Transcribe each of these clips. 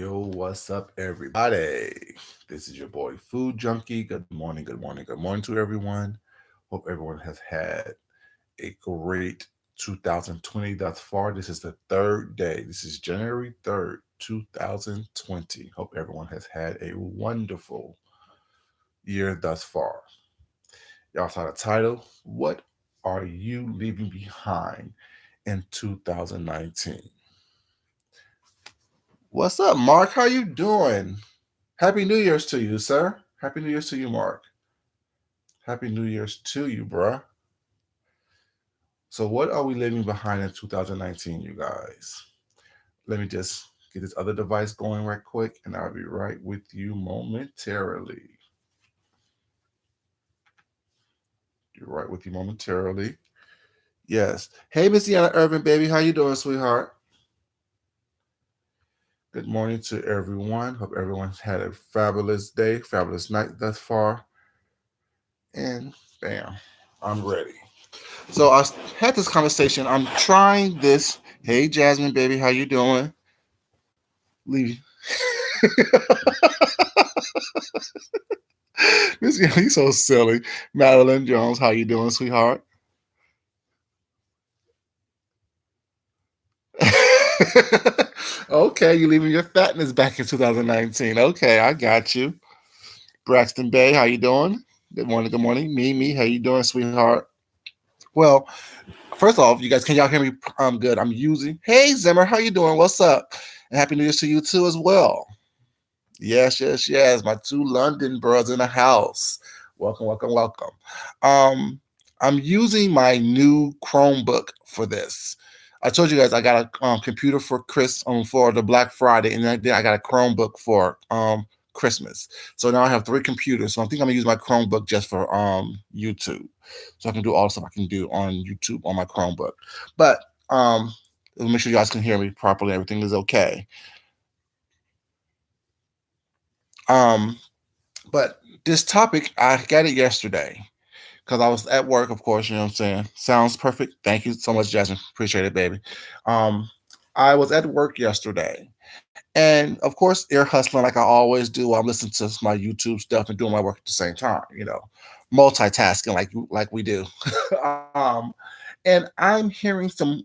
Yo, what's up, everybody? This is your boy Food Junkie. Good morning, good morning, good morning to everyone. Hope everyone has had a great 2020 thus far. This is the third day. This is January 3rd, 2020. Hope everyone has had a wonderful year thus far. Y'all saw the title. What are you leaving behind in 2019? What's up, Mark? How you doing? Happy New Year's to you, sir. Happy New Year's to you, Mark. Happy New Year's to you, bruh. So, what are we leaving behind in 2019, you guys? Let me just get this other device going right quick, and I'll be right with you momentarily. Be right with you momentarily. Yes. Hey, Miss Deanna Irvin, baby. How you doing, sweetheart? Good morning to everyone. Hope everyone's had a fabulous day, fabulous night thus far. And bam, I'm ready. So I had this conversation. I'm trying this. Hey, Jasmine, baby, how you doing? Leave. Miss He's so silly. Madeline Jones, how you doing, sweetheart? Okay, you leaving your fatness back in 2019. Okay, I got you. Braxton Bay, how you doing? Good morning, good morning. Mimi, how you doing, sweetheart? Well, first off, you guys, can y'all hear me? Good. I'm using. Hey, Zimmer, how you doing? What's up? And happy New Year's to you too as well. Yes, yes, yes. My two London bros in the house. Welcome, welcome, welcome. Um, I'm using my new Chromebook for this. I told you guys I got a computer for Chris for the Black Friday, and then I got a Chromebook for Christmas. So now I have three computers. So I think I'm gonna use my Chromebook just for YouTube, so I can do all the stuff I can do on YouTube on my Chromebook. But make sure you guys can hear me properly. Everything is okay. Um, But this topic, I got it yesterday because I was at work, of course, you know what I'm saying? Sounds perfect. Thank you so much, Jasmine. Appreciate it, baby. Um, I was at work yesterday. And of course, ear hustling like I always do while I'm listening to my YouTube stuff and doing my work at the same time, multitasking like we do. um, and I'm hearing some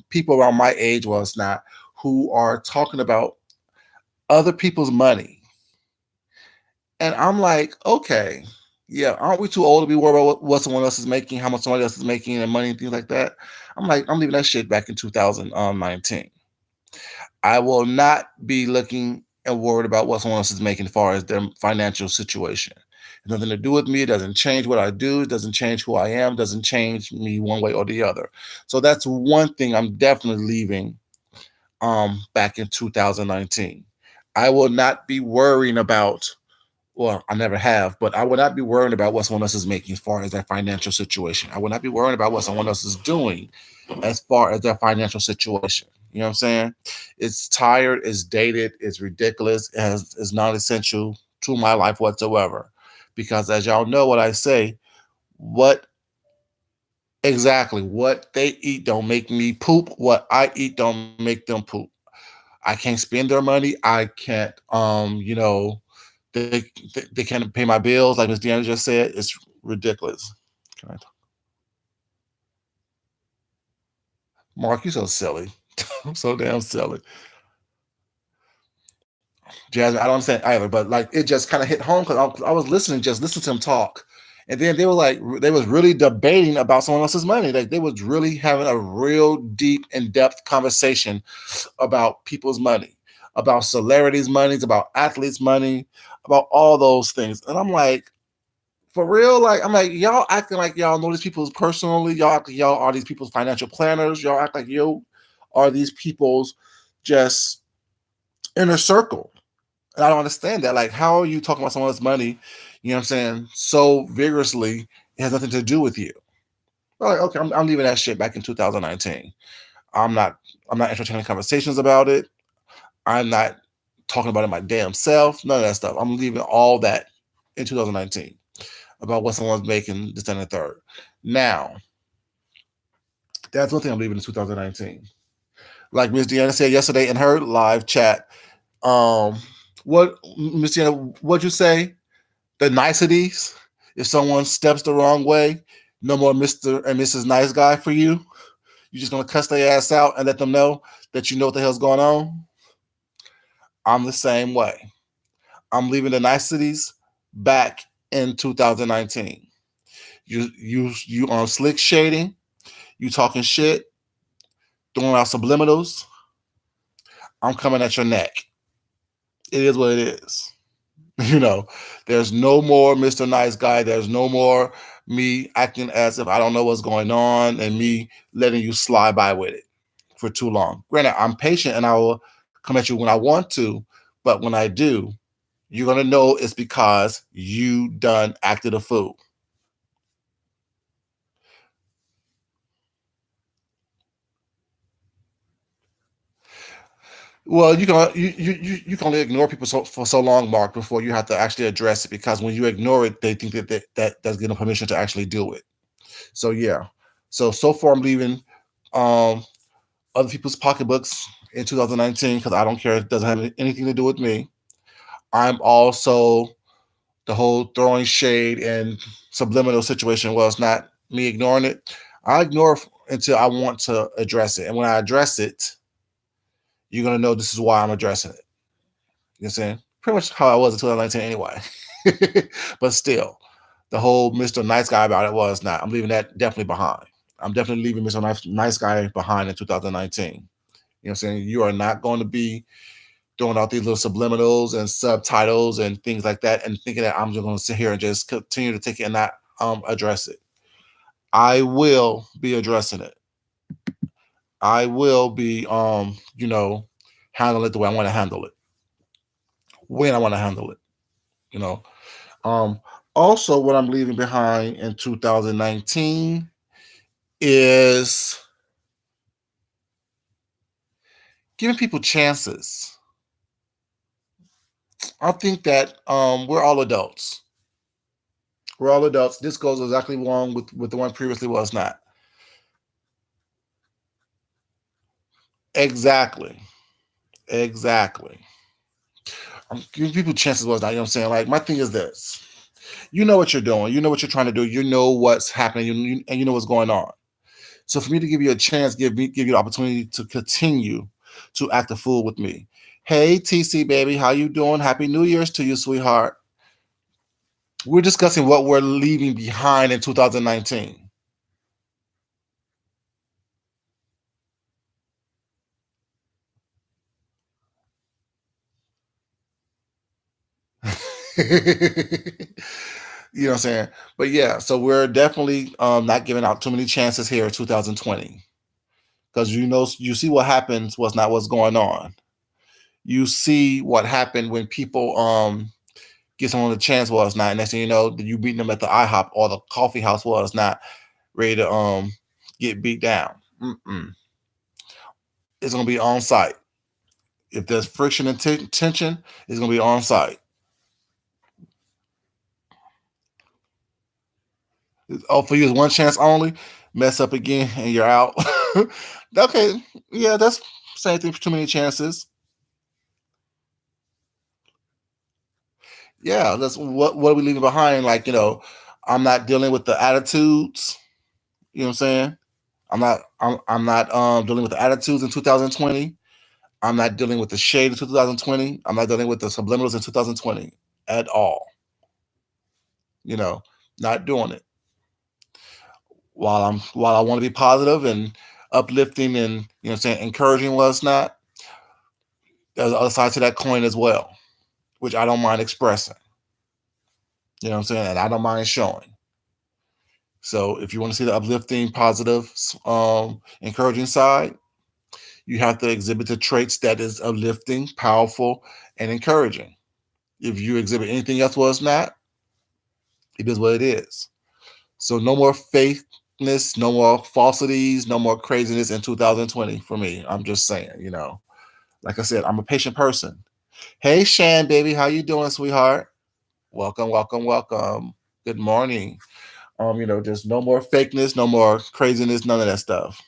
people around my age, well, it's not, who are talking about other people's money. And I'm like, okay, yeah, aren't we too old to be worried about what someone else is making, how much somebody else is making, and money and things like that? I'm like, I'm leaving that shit back in 2019. I will not be looking and worried about what someone else is making as far as their financial situation. It has nothing to do with me. It doesn't change what I do. It doesn't change who I am. It doesn't change me one way or the other. So that's one thing I'm definitely leaving back in 2019. I will not be worrying about, well, I never have, but I would not be worrying about what someone else is making as far as their financial situation. I would not be worrying about what someone else is doing as far as their financial situation. You know what I'm saying? It's tired, it's dated, it's ridiculous, it's non essential to my life whatsoever. Because as y'all know what I say, what what they eat don't make me poop. What I eat don't make them poop. I can't spend their money. I can't, they can't pay my bills, like Miss Deanna just said. It's ridiculous. Can I talk? Mark, you so silly. I'm so damn silly. Jasmine, I don't understand either, but like it just kind of hit home because I was listening, just listening to them talk. And then they were like, they was really debating about someone else's money. Like they was really having a real deep, in-depth conversation about people's money, about celebrities' monies, about athletes' money, about all those things. And I'm like, for real, like I'm like, y'all acting like y'all know these people personally. Y'all act like y'all are these people's financial planners. Y'all act like you are these people's just inner circle. And I don't understand that. Like, how are you talking about someone's money, you know what I'm saying, so vigorously? It has nothing to do with you. Like, okay, I'm leaving that shit back in 2019. I'm not I'm not entertaining conversations about it. I'm not talking about it my damn self. None of that stuff. I'm leaving all that in 2019 about what someone's making this and the third. Now, that's one thing I'm leaving in 2019. Like Miss Deanna said yesterday in her live chat, Um, what, Miss Jenna, what'd you say? The niceties. If someone steps the wrong way, no more Mr. and Mrs. Nice Guy for you. You're just gonna cuss their ass out and let them know that you know what the hell's going on. I'm the same way. I'm leaving the niceties back in 2019. You on slick shading, you talking shit, throwing out subliminals. I'm coming at your neck. It is what it is. You know, there's no more Mr. Nice Guy. There's no more me acting as if I don't know what's going on and me letting you slide by with it for too long. Granted, I'm patient and I will come at you when I want to, but when I do, you're gonna know it's because you done acted a fool. Well, you can only ignore people for so long, Mark, before you have to actually address it. Because when you ignore it, they think that's giving permission to actually do it. So yeah. So far, I'm leaving um, other people's pocketbooks in 2019 because I don't care. It doesn't have anything to do with me. I'm also the whole throwing shade and subliminal situation was not me ignoring it. I ignore it until I want to address it, and when I address it, you're gonna know this is why I'm addressing it. You know what I'm saying? Pretty much how I was in 2019 anyway. But still, the whole Mr. Nice Guy about it was not. I'm leaving that definitely behind. I'm definitely leaving Mr. Nice Guy behind in 2019. You know what I'm saying? You are not going to be throwing out these little subliminals and subtitles and things like that and thinking that I'm just going to sit here and just continue to take it and not address it. I will be addressing it. I will be, handle it the way I want to handle it, when I want to handle it, you know. Um, Also, what I'm leaving behind in 2019 is giving people chances. I think that we're all adults. We're all adults. This goes exactly along with the one previously was not. Exactly. Exactly. I'm giving people chances was not, you know what I'm saying? Like, my thing is this. You know what you're doing. You know what you're trying to do. You know what's happening. And you know what's going on. So for me to give you a chance, give you the opportunity to continue to act a fool with me. Hey TC baby, how you doing? Happy New Year's to you, sweetheart. We're discussing what we're leaving behind in 2019. You know what I'm saying? But yeah, so we're definitely not giving out too many chances here in 2020 because you see what happens was not what's going on. You see what happened when people get someone a chance was not. Next thing you know, you beating them at the IHOP or the coffee house was not ready to get beat down. Mm-mm. It's gonna be on site. If there's friction and tension, it's gonna be on site. Oh, for you is one chance only. Mess up again and you're out. Okay, yeah, that's same thing for too many chances. Yeah, that's what are we leaving behind? Like, I'm not dealing with the attitudes. You know what I'm saying? I'm not dealing with the attitudes in 2020. I'm not dealing with the shade in 2020. I'm not dealing with the subliminals in 2020 at all. You know, not doing it. While I want to be positive and uplifting and saying encouraging was not, there's the other side to that coin as well, which I don't mind expressing. You know what I'm saying? And I don't mind showing. So if you want to see the uplifting, positive, encouraging side, you have to exhibit the traits that is uplifting, powerful, and encouraging. If you exhibit anything else was not, it is what it is. So no more fakeness, no more falsities, no more craziness in 2020 for me. I'm just saying. Like I said, I'm a patient person. Hey Shan, baby, how you doing, sweetheart? Welcome, welcome, welcome. Good morning. Just no more fakeness, no more craziness, none of that stuff.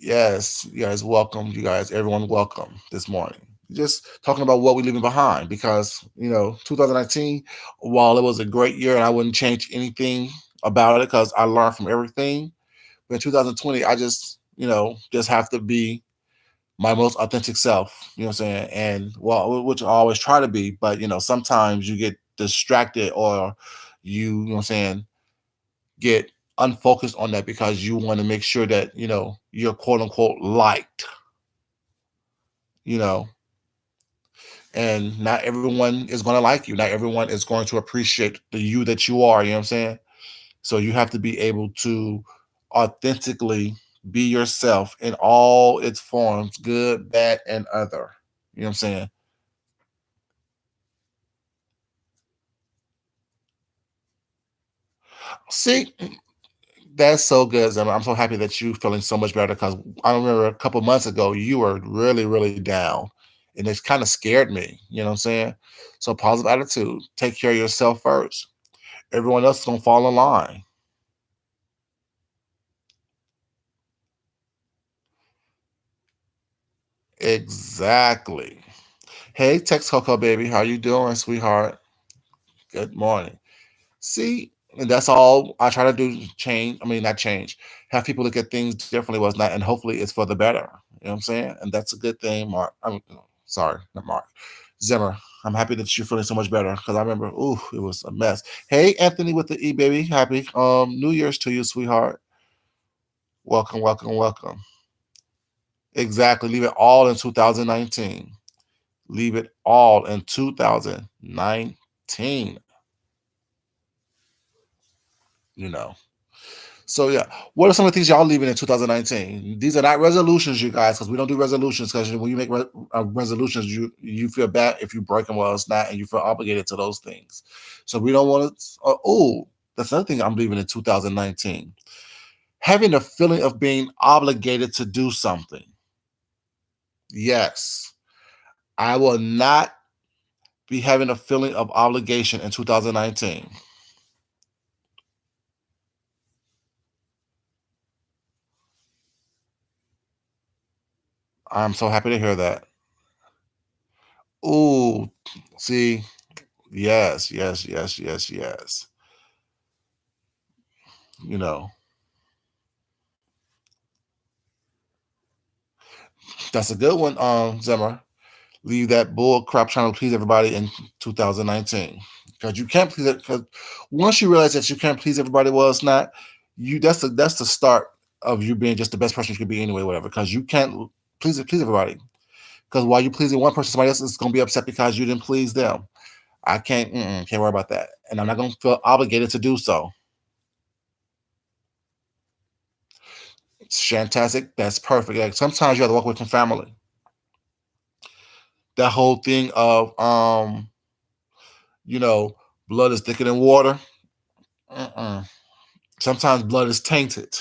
Yes, you guys welcome. You guys, everyone welcome this morning. Just talking about what we're leaving behind because, 2019, while it was a great year and I wouldn't change anything about it because I learned from everything. But in 2020, I just have to be my most authentic self, you know what I'm saying? And well, which I always try to be, but sometimes you get distracted or you know what I'm saying, get unfocused on that because you want to make sure that, you're quote unquote liked, you know, and not everyone is going to like you. Not everyone is going to appreciate the you that you are, you know what I'm saying? So you have to be able to authentically be yourself in all its forms, good, bad, and other. You know what I'm saying? See, that's so good, Zimmer. I'm so happy that you feeling so much better because I remember a couple months ago you were really, really down, and it's kind of scared me. You know what I'm saying? So positive attitude. Take care of yourself first. Everyone else is gonna fall in line. Exactly. Hey, Tex Coco baby, how you doing, sweetheart? Good morning. See, and that's all I try to do. Change. I mean, not change. Have people look at things differently. Was not, and hopefully it's for the better. You know what I'm saying? And that's a good thing, Mark. Sorry, not Mark. Zimmer. I'm happy that you're feeling so much better because I remember, ooh, it was a mess. Hey, Anthony with the E baby, happy New Year's to you, sweetheart. Welcome, welcome, welcome. Exactly. Leave it all in 2019. Leave it all in 2019. You know. So yeah, what are some of the things y'all leaving in 2019? These are not resolutions, you guys, because we don't do resolutions. Because when you make resolutions, you feel bad if you break them. Well, it's not, and you feel obligated to those things. So we don't want to. Oh, that's another thing I'm leaving in 2019. Having a feeling of being obligated to do something. Yes, I will not be having a feeling of obligation in 2019. I'm so happy to hear that. Ooh, see, yes, yes, yes, yes, yes. You know, that's a good one, Zimmer. Leave that bull crap trying to please everybody in 2019. Because you can't please it. Because once you realize that you can't please everybody, well, it's not you. That's the start of you being just the best person you could be anyway, whatever. Because you can't please everybody. Because while you pleasing one person, somebody else is going to be upset because you didn't please them. I can't worry about that, and I'm not going to feel obligated to do so. It's fantastic. That's perfect. Like sometimes you have to walk away from family. That whole thing of you know, blood is thicker than water. Mm-mm. Sometimes blood is tainted.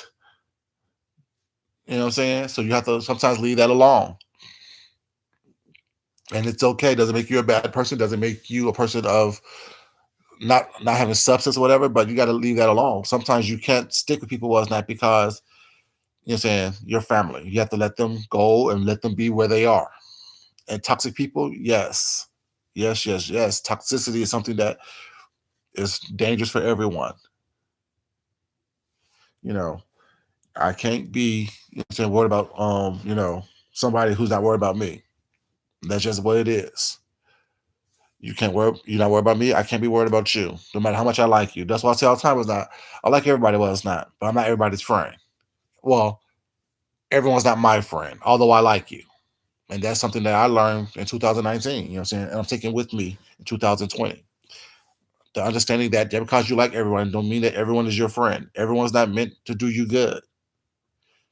You know what I'm saying? So you have to sometimes leave that alone. And it's okay. Doesn't make you a bad person. Doesn't make you a person of not having substance or whatever. But you got to leave that alone. Sometimes you can't stick with people was not because you know what I'm saying your family. You have to let them go and let them be where they are. And toxic people, yes, yes, yes, yes. Toxicity is something that is dangerous for everyone. You know, I can't be you know what I'm saying worried about somebody who's not worried about me. That's just what it is. You're not worried about me. I can't be worried about you, no matter how much I like you. That's why I say all the time is not. I like everybody, well, it's not, but I'm not everybody's friend. Well, everyone's not my friend, although I like you, and that's something that I learned in 2019. You know what I'm saying, and I'm taking with me in 2020. The understanding that just because you like everyone, don't mean that everyone is your friend. Everyone's not meant to do you good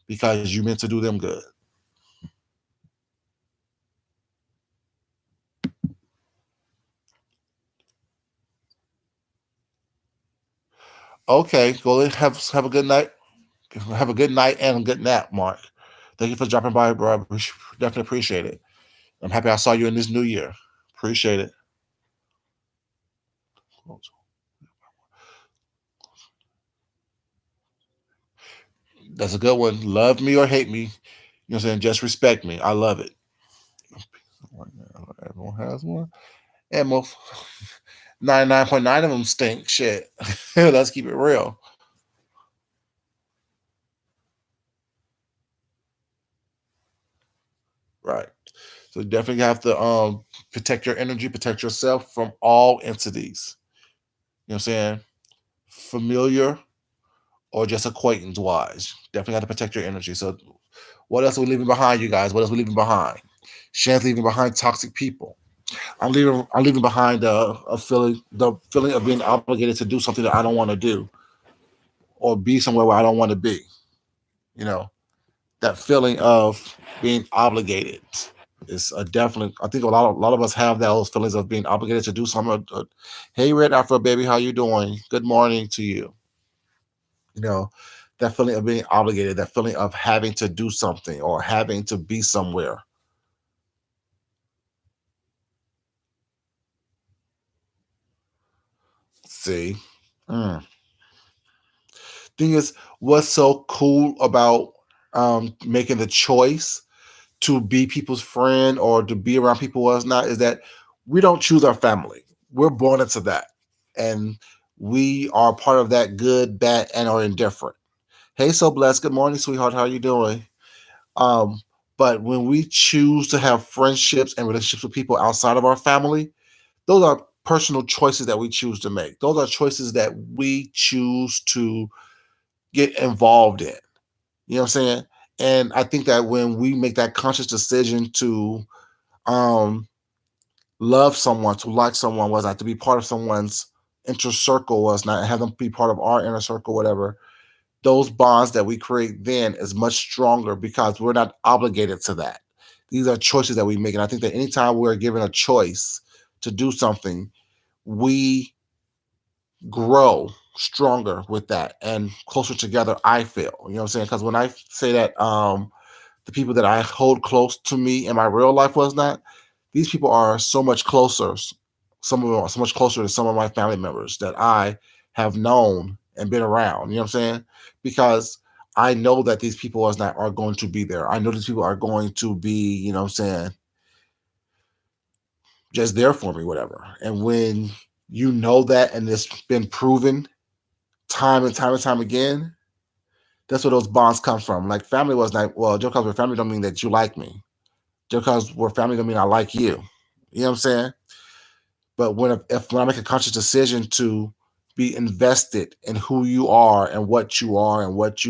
because you meant to do them good. Okay, go ahead, have a good night. Have a good night and a good nap, Mark. Thank you for dropping by, bro. Definitely appreciate it. I'm happy I saw you in this new year. Appreciate it. That's a good one. Love me or hate me. You know what I'm saying? Just respect me. I love it. Everyone has one. And most 99.9 of them stink. Shit. Let's keep it real. Right. So you definitely have to protect your energy, protect yourself from all entities. You know what I'm saying? Familiar or just acquaintance wise. Definitely got to protect your energy. So what else are we leaving behind, you guys? What else are we leaving behind? Shan's leaving behind toxic people. I'm leaving behind the feeling of being obligated to do something that I don't want to do or be somewhere where I don't want to be. You know, that feeling of being obligated is a definite. I think a lot of us have those feelings of being obligated to do something. Hey, Red Afro baby, how you doing? Good morning to you. You know, that feeling of being obligated, that feeling of having to do something or having to be somewhere. See, mm. Thing is, what's so cool about making the choice to be people's friend or to be around people who else not is that we don't choose our family. We're born into that. And we are part of that good, bad, and or indifferent. Hey, so blessed. Good morning, sweetheart. How are you doing? Um, but when we choose to have friendships and relationships with people outside of our family, those are personal choices that we choose to make. Those are choices that we choose to get involved in. You know what I'm saying? And I think that when we make that conscious decision to um, love someone, to like someone, was not to be part of someone's inner circle, was not have them be part of our inner circle, whatever. Those bonds that we create then is much stronger because we're not obligated to that. These are choices that we make, and I think that anytime we're given a choice to do something, we grow stronger with that and closer together. I feel, you know what I'm saying? Because when I say that the people that I hold close to me in my real life was not, these people are so much closer. Some of them are so much closer to some of my family members that I have known and been around. You know what I'm saying? Because I know that these people are going to be there. I know these people are going to be, you know what I'm saying, just there for me, whatever. And when you know that and it's been proven time and time and time again, that's where those bonds come from. Like family was like, well, just because we're family don't mean that you like me. Just because we're family don't mean I like you. You know what I'm saying? But when I make a conscious decision to be invested in who you are and what you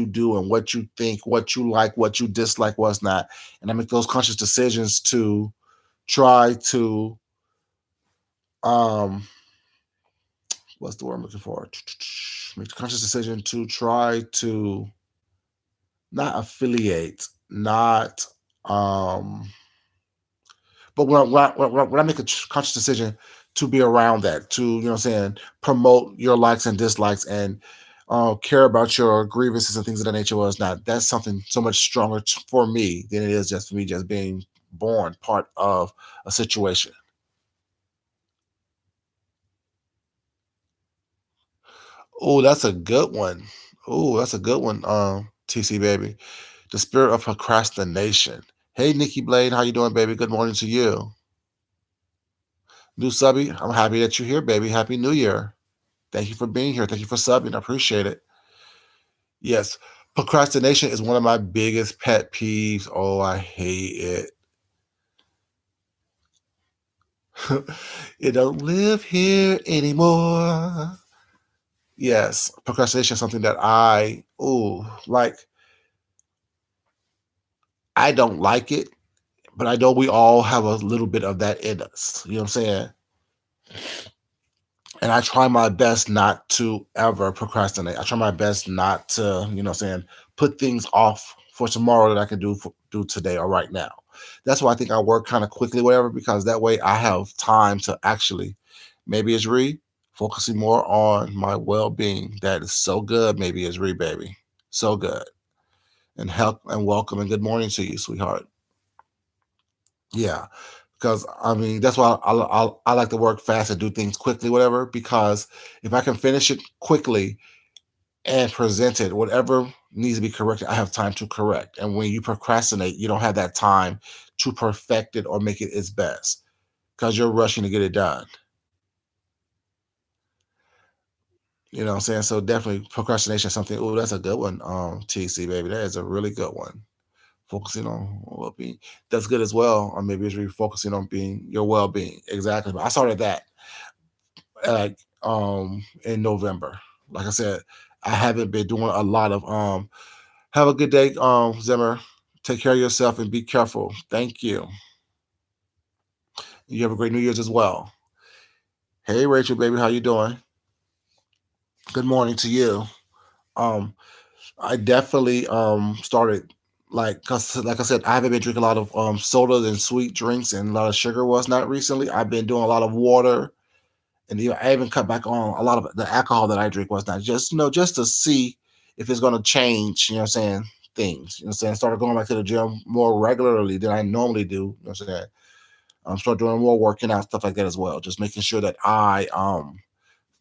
do and what you think, what you like, what you dislike, what's not, and I make those conscious decisions to try to um what's the word I'm looking for? Make the conscious decision to try to not affiliate, not but when I make a conscious decision to be around that, to, you know what I'm saying, promote your likes and dislikes and care about your grievances and things of that nature was not, that's something so much stronger for me than it is just for me just being born part of a situation. Oh, that's a good one. Oh, that's a good one, TC baby. The spirit of procrastination. Hey, Nikki Blade, how you doing, baby? Good morning to you. New subby, I'm happy that you're here, baby. Happy New Year. Thank you for being here. Thank you for subbing. I appreciate it. Yes, procrastination is one of my biggest pet peeves. Oh, I hate it. It don't live here anymore. Yes, procrastination is something that like, I don't like it, but I know we all have a little bit of that in us. You know what I'm saying? And I try my best not to ever procrastinate. I try my best not to, you know what I'm saying, put things off for tomorrow that I can do today or right now. That's why I think I work kind of quickly, whatever, because that way I have time to actually, maybe it's focusing more on my well-being. That is so good. Maybe it's baby. So good. And help and welcome and good morning to you, sweetheart. Yeah, because I mean that's why I like to work fast and do things quickly, whatever. Because if I can finish it quickly and present it, whatever needs to be corrected, I have time to correct. And when you procrastinate, you don't have that time to perfect it or make it its best because you're rushing to get it done. You know what I'm saying? So definitely procrastination is something. Oh, that's a good one, TC baby. That is a really good one. Focusing on well-being. That's good as well. Or maybe it's really focusing on being your well-being. Exactly. I started that like in November. Like I said, I haven't been doing a lot of have a good day, Zimmer. Take care of yourself and be careful. Thank you. You have a great New Year's as well. Hey Rachel, baby, how you doing? Good morning to you. Um, I definitely started like cause like I said, I haven't been drinking a lot of sodas and sweet drinks and a lot of sugar was not recently. I've been doing a lot of water and I even cut back on a lot of the alcohol that I drink was not just just to see if it's gonna change, you know what I'm saying, things. You know what I'm saying? Started going back to the gym more regularly than I normally do. You know what I'm saying? Start doing more working out, stuff like that as well. Just making sure that I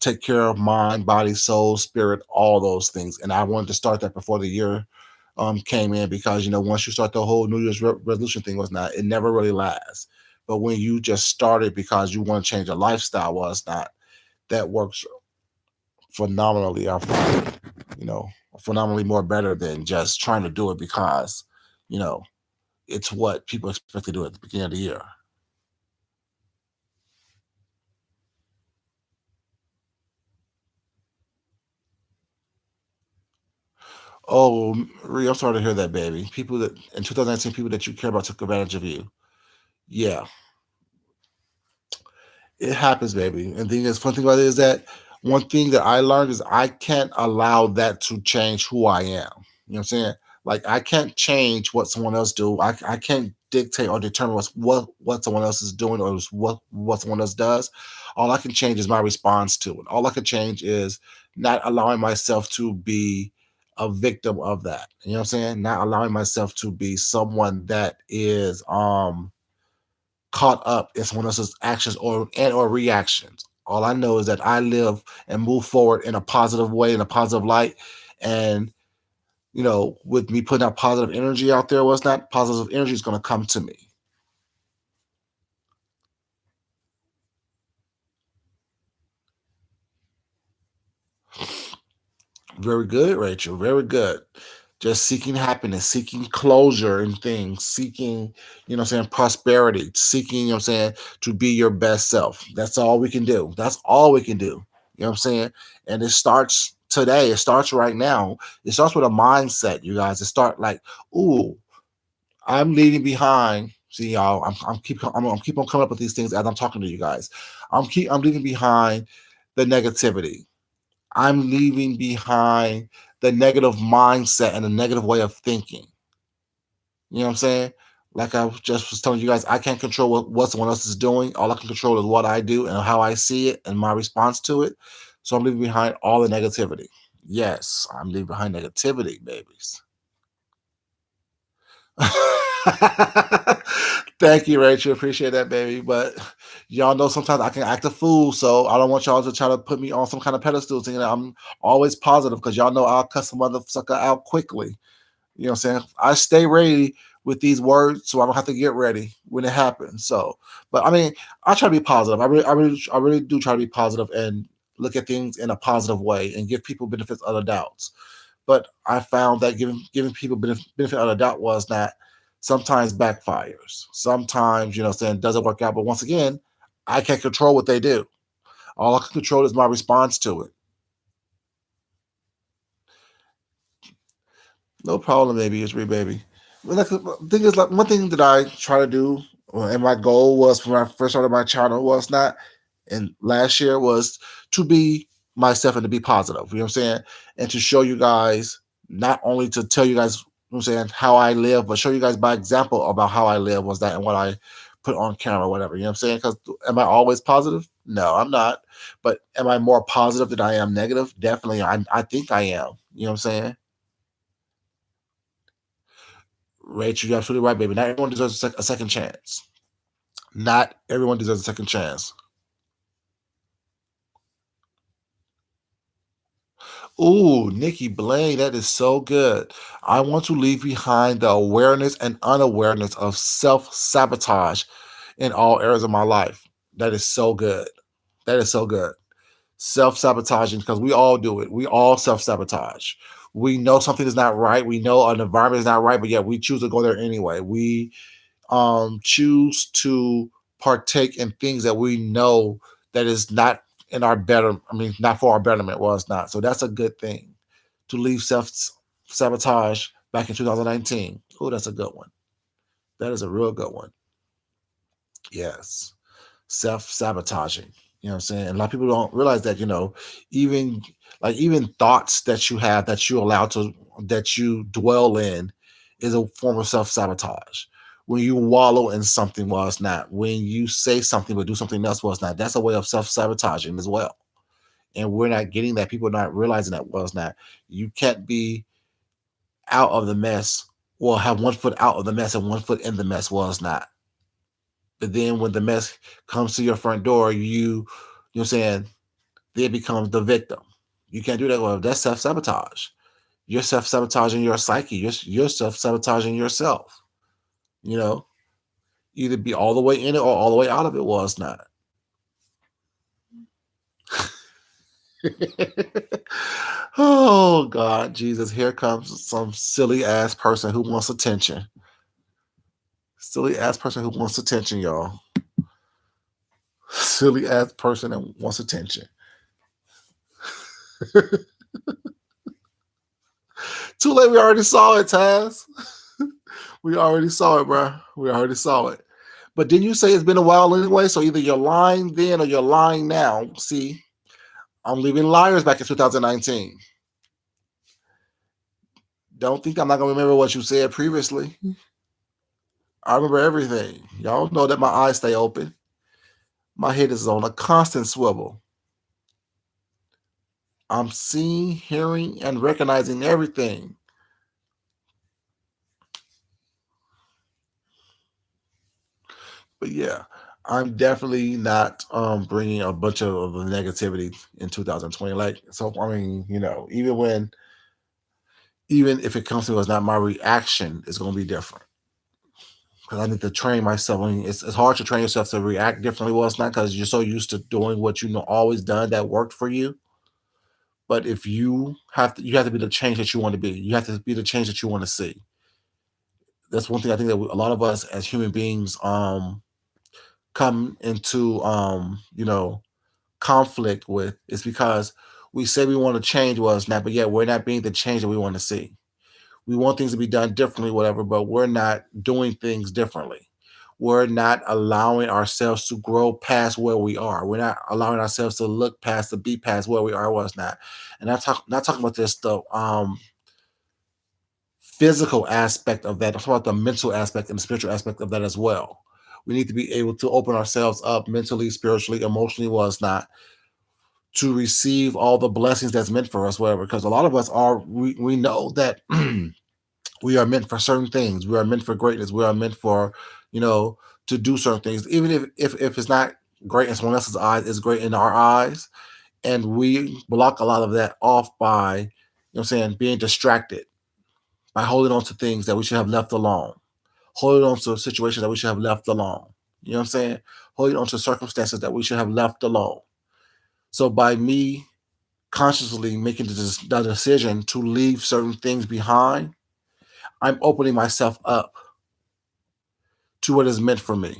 take care of mind, body, soul, spirit, all those things. And I wanted to start that before the year came in because once you start the whole New Year's resolution thing was not, it never really lasts. But when you just started because you want to change your lifestyle, was not, that works phenomenally. I find it, phenomenally more better than just trying to do it because you know it's what people expect to do at the beginning of the year. Oh, Ree, I'm sorry to hear that, baby. People that in 2019, people that you care about took advantage of you. Yeah, it happens, baby. And the thing is, fun thing about it is that one thing that I learned is I can't allow that to change who I am. You know what I'm saying? Like I can't change what someone else do. I can't dictate or determine what someone else is doing or what someone else does. All I can change is my response to it. All I can change is not allowing myself to be a victim of that. You know what I'm saying? Not allowing myself to be someone that is caught up in someone else's actions or reactions. All I know is that I live and move forward in a positive way, in a positive light. And, with me putting out positive energy out there, what's not positive energy is going to come to me. Very good, Rachel. Very good. Just seeking happiness, seeking closure and things, seeking, saying, prosperity, seeking, saying, to be your best self. That's all we can do. That's all we can do. You know what I'm saying? And it starts today. It starts right now. It starts with a mindset, you guys. It start like, ooh, I'm leaving behind. See, y'all, I'm keep on coming up with these things as I'm talking to you guys. I'm leaving behind the negativity. I'm leaving behind the negative mindset and the negative way of thinking. You know what I'm saying? Like I just was telling you guys, I can't control what someone else is doing. All I can control is what I do and how I see it and my response to it. So I'm leaving behind all the negativity. Yes, I'm leaving behind negativity, babies. Thank you, Rachel. Appreciate that, baby. But y'all know sometimes I can act a fool, so I don't want y'all to try to put me on some kind of pedestal thinking that I'm always positive because y'all know I'll cuss some motherfucker out quickly. You know what I'm saying? I stay ready with these words so I don't have to get ready when it happens. So, but I mean, I try to be positive. I really do try to be positive and look at things in a positive way and give people benefits of the doubts. But I found that giving people benefit of the doubt was that sometimes backfires. Sometimes, saying doesn't work out. But once again, I can't control what they do. All I can control is my response to it. No problem, baby. It's re baby. But like, the thing is, like one thing that I try to do, and my goal was when I first started my channel was not, and last year was to be myself and to be positive. You know what I'm saying? And to show you guys, not only to tell you guys, I'm saying, how I live, but show you guys by example about how I live was that and what I put on camera, whatever. You know what I'm saying? Because am I always positive? No, I'm not. But am I more positive than I am negative? Definitely. I think I am. You know what I'm saying? Rachel, you're absolutely right, baby. Not everyone deserves a second chance. Not everyone deserves a second chance. Ooh, Nikki Blaine, that is so good. I want to leave behind the awareness and unawareness of self sabotage in all areas of my life. That is so good. That is so good. Self sabotaging, because we all do it. We all self sabotage. We know something is not right. We know an environment is not right, but yet we choose to go there anyway. We choose to partake in things that we know that is not in our better. I mean, not for our betterment. Well, it's not. So that's a good thing to leave self sabotage back in 2019. Oh, that's a good one. That is a real good one. Yes. Self sabotaging. You know what I'm saying? And a lot of people don't realize that, even even thoughts that you have that you allow to that you dwell in is a form of self sabotage. When you wallow in something while it's not, when you say something but do something else while it's not, that's a way of self sabotaging as well. And we're not getting that. People are not realizing that while it's not. You can't be out of the mess, well, have one foot out of the mess and one foot in the mess while it's not. But then when the mess comes to your front door, you know what I'm saying, then becomes the victim. You can't do that. Well, that's self sabotage. You're self sabotaging your psyche. You're self sabotaging yourself. You know, either be all the way in it or all the way out of it. Well, it's not. Oh God, Jesus! Here comes some silly ass person who wants attention. Silly ass person who wants attention, y'all. Silly ass person that wants attention. Too late. We already saw it, Taz. We already saw it, bro. We already saw it. But didn't you say it's been a while anyway? So either you're lying then or you're lying now. See, I'm leaving liars back in 2019. Don't think I'm not gonna remember what you said previously. I remember everything. Y'all know that my eyes stay open. My head is on a constant swivel. I'm seeing, hearing, and recognizing everything. But yeah, I'm definitely not bringing a bunch of the negativity in 2020. Like, so I mean, even if it comes to us, not my reaction is going to be different because I need to train myself. I mean, it's hard to train yourself to react differently. Well, it's not because you're so used to doing what you know always done that worked for you. But if you have to be the change that you want to be. You have to be the change that you want to see. That's one thing I think that a lot of us as human beings come into conflict with is because we say we want to change what's not, but yet we're not being the change that we want to see. We want things to be done differently, whatever, but we're not doing things differently. We're not allowing ourselves to grow past where we are. We're not allowing ourselves to look past to be past where we are, what's not. And I'm not talking about this the physical aspect of that. I'm talking about the mental aspect and the spiritual aspect of that as well. We need to be able to open ourselves up mentally, spiritually, emotionally, was not to receive all the blessings that's meant for us, whatever. Because a lot of us we know that we are meant for certain things. We are meant for greatness. We are meant for, you know, to do certain things. Even if it's not great in someone else's eyes, it's great in our eyes. And we block a lot of that off by, I'm saying, being distracted, by holding on to things that we should have left alone, holding on to situations that we should have left alone. You know what I'm saying? Holding on to circumstances that we should have left alone. So by me consciously making the decision to leave certain things behind, I'm opening myself up to what is meant for me.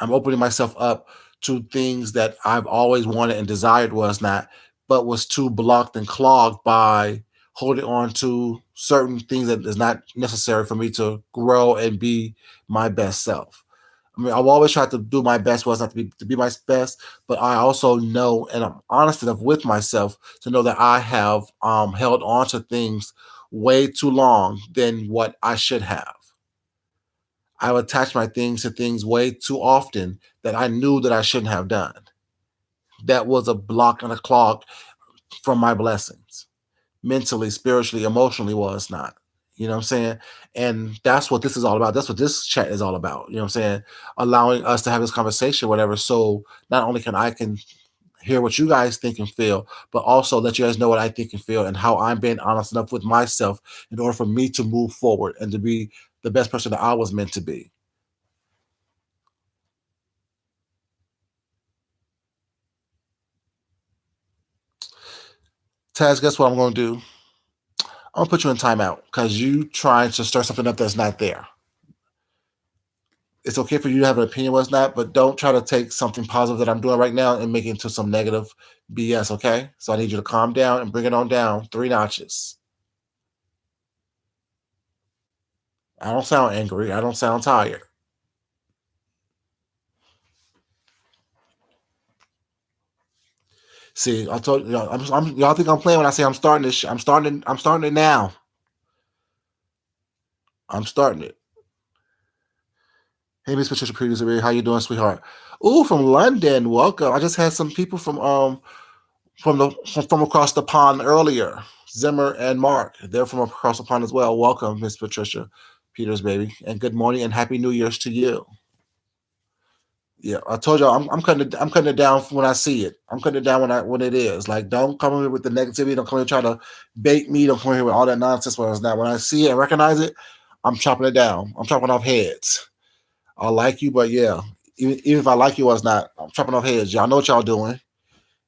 I'm opening myself up to things that I've always wanted and desired was not, but was too blocked and clogged by holding on to certain things that is not necessary for me to grow and be my best self. I mean, I've always tried to do my best was not to be my best, but I also know and I'm honest enough with myself to know that I have held on to things way too long than what I should have. I would attach my things to things way too often that I knew that I shouldn't have done. That was a block and a clog from my blessings. Mentally, spiritually, emotionally was not. You know what I'm saying? And that's what this is all about. That's what this chat is all about. You know what I'm saying? Allowing us to have this conversation, whatever. So not only can hear what you guys think and feel, but also let you guys know what I think and feel and how I'm being honest enough with myself in order for me to move forward and to be the best person that I was meant to be. Taz, guess what I'm going to do? I'm going to put you in timeout because you trying to stir something up that's not there. It's okay for you to have an opinion what's not, but don't try to take something positive that I'm doing right now and make it into some negative BS, okay? So I need you to calm down and bring it on down 3 notches. I don't sound angry. I don't sound tired. See, I told you, y'all think I'm playing when I say I'm starting this. I'm starting it now. I'm starting it. Hey, Miss Patricia Peters, how you doing, sweetheart? Ooh, from London. Welcome. I just had some people from across the pond earlier. Zimmer and Mark. They're from across the pond as well. Welcome, Miss Patricia Peters, baby, and good morning and happy New Year's to you. Yeah, I told y'all I'm cutting it down when I see it. I'm cutting it down when it is. Like, don't come here with the negativity. Don't come here try to bait me. Don't come here with all that nonsense. When it's not. When I see it and recognize it, I'm chopping it down. I'm chopping off heads. I like you, but yeah, even if I like you or it's not, I'm chopping off heads. Y'all know what y'all doing.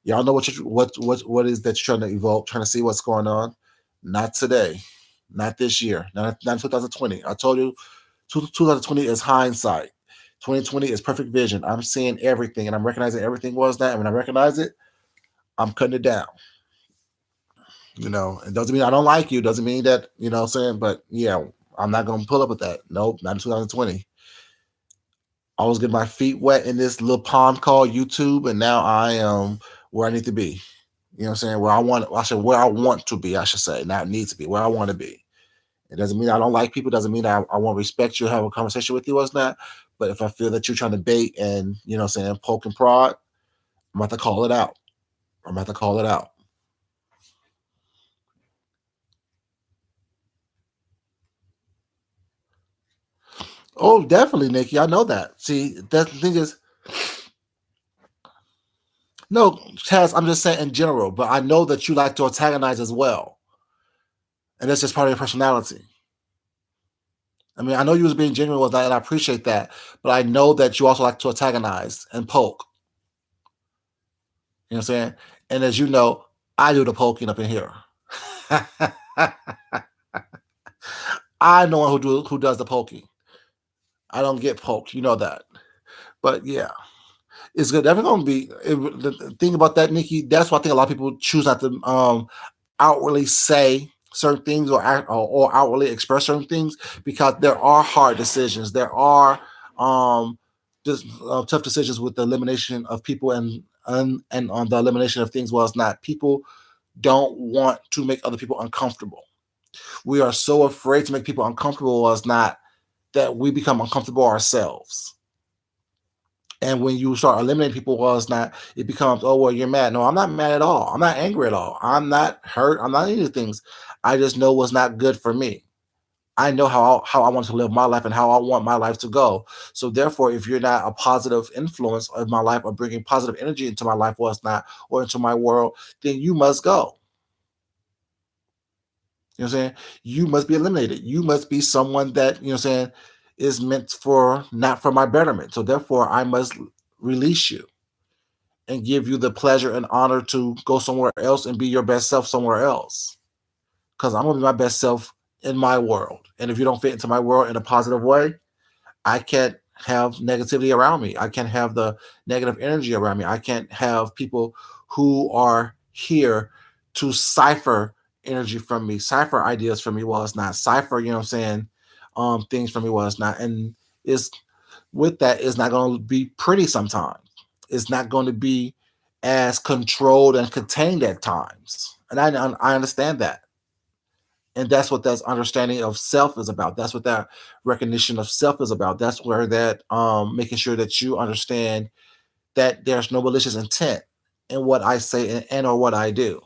Y'all know what is that you're trying to evolve, trying to see what's going on. Not today, not this year, not 2020. I told you, 2020 is hindsight. 2020 is perfect vision. I'm seeing everything and I'm recognizing everything was that. And when I recognize it, I'm cutting it down. It doesn't mean I don't like you. It doesn't mean that, what I'm saying, but yeah, I'm not going to pull up with that. Nope, not in 2020. I was getting my feet wet in this little pond called YouTube, and now I am where I need to be. You know what I'm saying? Where I want to be, I should say, not need to be, where I want to be. It doesn't mean I don't like people. It doesn't mean I won't respect you, have a conversation with you or not. But if I feel that you're trying to bait and, poke and prod, I'm about to call it out. I'm about to call it out. Oh, definitely, Nikki. I know that. See, that's the thing is, no, Chaz, I'm just saying in general, but I know that you like to antagonize as well. And that's just part of your personality. I mean, I know you was being genuine with that, and I appreciate that. But I know that you also like to antagonize and poke. You know what I'm saying? And as you know, I do the poking up in here. I know who does the poking. I don't get poked. You know that. But yeah, it's good. Definitely gonna be the thing about that, Nikki. That's why I think a lot of people choose not to outwardly say certain things or outwardly express certain things because there are hard decisions. There are just tough decisions with the elimination of people and on the elimination of things. Well, it's not people don't want to make other people uncomfortable. We are so afraid to make people uncomfortable as not that we become uncomfortable ourselves. And when you start eliminating people, well, it's not, it becomes, oh, well, you're mad. No, I'm not mad at all. I'm not angry at all. I'm not hurt. I'm not any of these things. I just know what's not good for me. I know how I want to live my life and how I want my life to go. So therefore, if you're not a positive influence of my life or bringing positive energy into my life, well, it's not, or into my world, then you must go. You know what I'm saying? You must be eliminated. You must be someone that, is meant for not for my betterment. So therefore, I must release you and give you the pleasure and honor to go somewhere else and be your best self somewhere else. Because I'm gonna be my best self in my world. And if you don't fit into my world in a positive way, I can't have negativity around me. I can't have the negative energy around me. I can't have people who are here to cipher energy from me, cipher ideas from me while it's not, cipher, things from me while it's not. And it's with that, it's not going to be pretty sometimes. It's not going to be as controlled and contained at times. And I understand that. And that's what that understanding of self is about. That's what that recognition of self is about. That's where that making sure that you understand that there's no malicious intent in what I say and or what I do.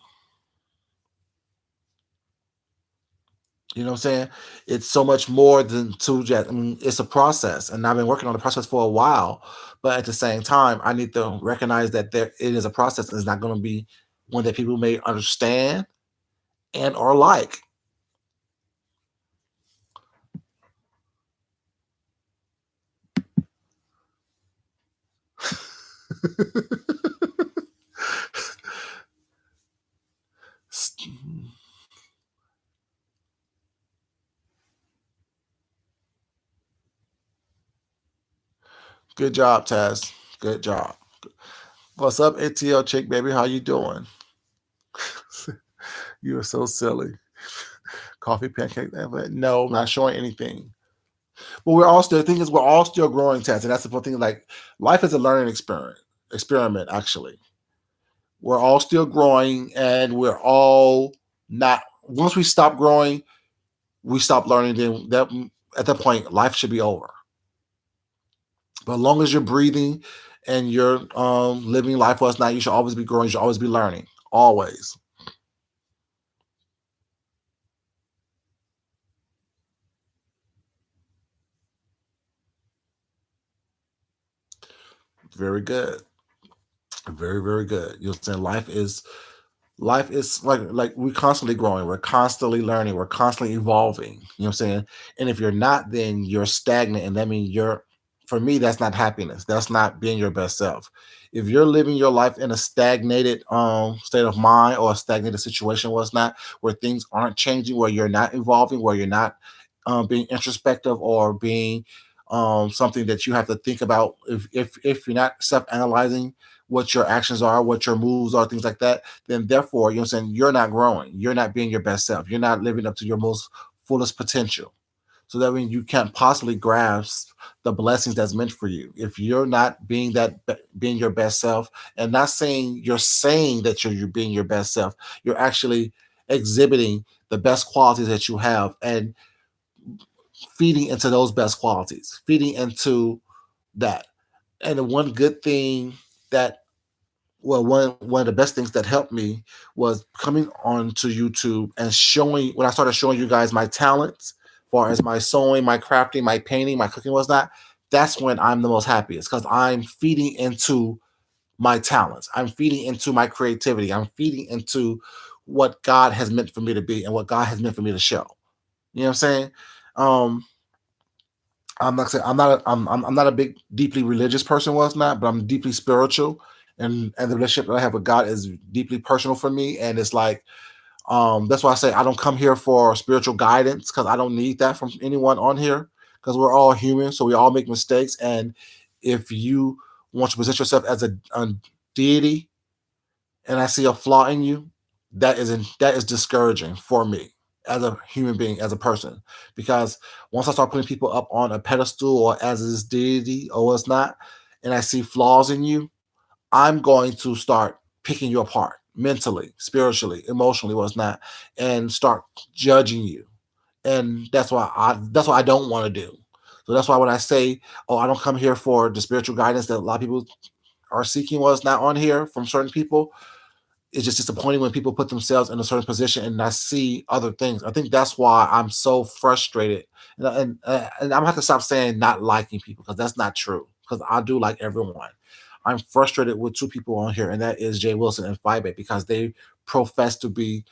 You know what I'm saying? It's so much more than two jet. I mean, it's a process, and I've been working on the process for a while. But at the same time, I need to recognize that there it is a process. And it's not going to be one that people may understand and or like. Good job, Taz. Good job. What's up, ATL chick baby? How you doing? You are so silly. Coffee pancake. No, I'm not showing anything. But we're all still. The thing is, we're all still growing, Taz, and that's the fun thing. Like life is a learning experiment. Experiment, actually. We're all still growing, and we're all not. Once we stop growing, we stop learning. Then that at that point, life should be over. But as long as you're breathing and you're living life was not, you should always be growing. You should always be learning. Always. Very good. Very, very good. You'll say life is like we're constantly growing, we're constantly learning, we're constantly evolving. You know what I'm saying? And if you're not, then you're stagnant, and that means you're for me, that's not happiness. That's not being your best self. If you're living your life in a stagnated state of mind or a stagnated situation, was not where things aren't changing, where you're not evolving, where you're not being introspective or being something that you have to think about. If you're not self-analyzing what your actions are, what your moves are, things like that, then therefore, you know what I'm saying, you're not growing. You're not being your best self. You're not living up to your most fullest potential. So that means you can't possibly grasp the blessings that's meant for you if you're not being your best self. And not saying you're saying that you're being your best self, you're actually exhibiting the best qualities that you have and feeding into those best qualities, feeding into that. And the one good thing that one of the best things that helped me was coming onto YouTube and showing when I started showing you guys my talents, as far as my sewing, my crafting, my painting, my cooking was not. That's when I'm the most happiest because I'm feeding into my talents. I'm feeding into my creativity. I'm feeding into what God has meant for me to be and what God has meant for me to show. You know what I'm saying? Um, I'm not saying I'm not a big deeply religious person was not, but I'm deeply spiritual, and the relationship that I have with God is deeply personal for me. And it's like that's why I say I don't come here for spiritual guidance because I don't need that from anyone on here because we're all human, so we all make mistakes. And if you want to present yourself as a deity and I see a flaw in you, that is discouraging for me as a human being, as a person. Because once I start putting people up on a pedestal or as this deity or it's not, and I see flaws in you, I'm going to start picking you apart mentally, spiritually, emotionally, what's not, and start judging you. And that's what I don't want to do. So that's why when I say, oh, I don't come here for the spiritual guidance that a lot of people are seeking was not on here from certain people, it's just disappointing when people put themselves in a certain position and I see other things. I think that's why I'm so frustrated, and I'm gonna have to stop saying not liking people because that's not true. Because I do like everyone. I'm frustrated with two people on here, and that is Jay Wilson and Fibe because they profess to be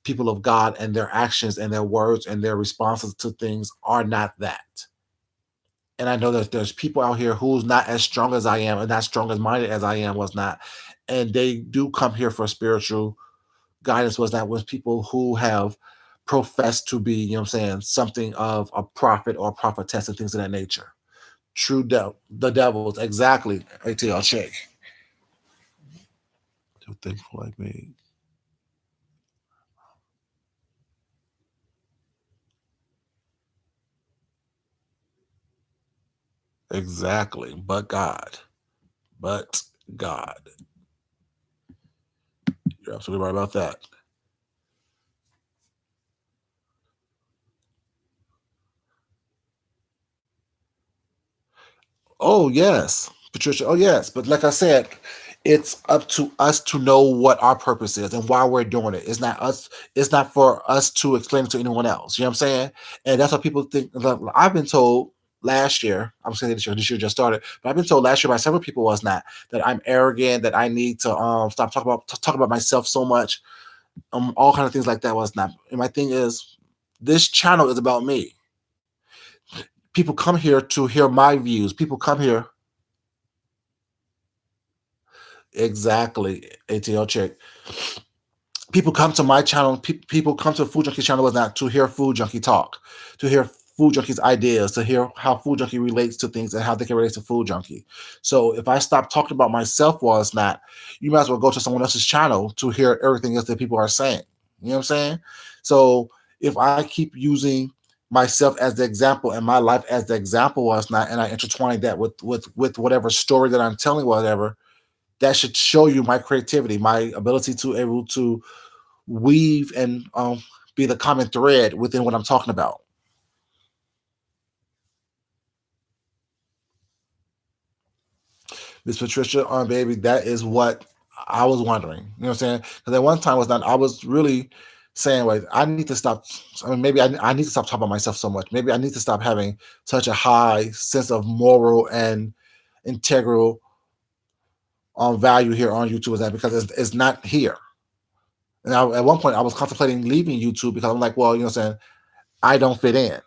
people of God, and their actions and their words and their responses to things are not that. And I know that there's people out here who's not as strong as I am and not strong as minded as I am was not, and they do come here for spiritual guidance was that with people who have professed to be, you know what I'm saying, something of a prophet or a prophetess and things of that nature. The devils, exactly. ATL check. Too thankful like me. Exactly. But God. But God. You're absolutely right about that. Oh yes, Patricia. Oh yes, but like I said, It's up to us to know what our purpose is and why we're doing it. It's not us. It's not for us to explain it to anyone else. You know what I'm saying? And that's what people think. I've been told last year. I'm saying this year just started, but I've been told last year by several people was not that I'm arrogant, that I need to stop talking about myself so much, all kind of things like that was not. And my thing is, this channel is about me. People come here to hear my views. People come here exactly. ATL check. People come to my channel. People come to Food Junkie channel was not to hear Food Junkie talk, to hear Food Junkie's ideas, to hear how Food Junkie relates to things and how they can relate to Food Junkie. So if I stop talking about myself while it's not, you might as well go to someone else's channel to hear everything else that people are saying. You know what I'm saying? So if I keep using myself as the example and my life as the example was not, and I intertwine that with whatever story that I'm telling, whatever, that should show you my creativity, my ability to able to weave and be the common thread within what I'm talking about. Miss Patricia, baby, that is what I was wondering. You know what I'm saying? Because at one time was not. I was really saying, like, I need to stop. I mean, maybe I need to stop talking about myself so much. Maybe I need to stop having such a high sense of moral and integral value here on YouTube. Is that because it's not here? And at one point, I was contemplating leaving YouTube because I'm like, well, you know what I'm saying? I don't fit in.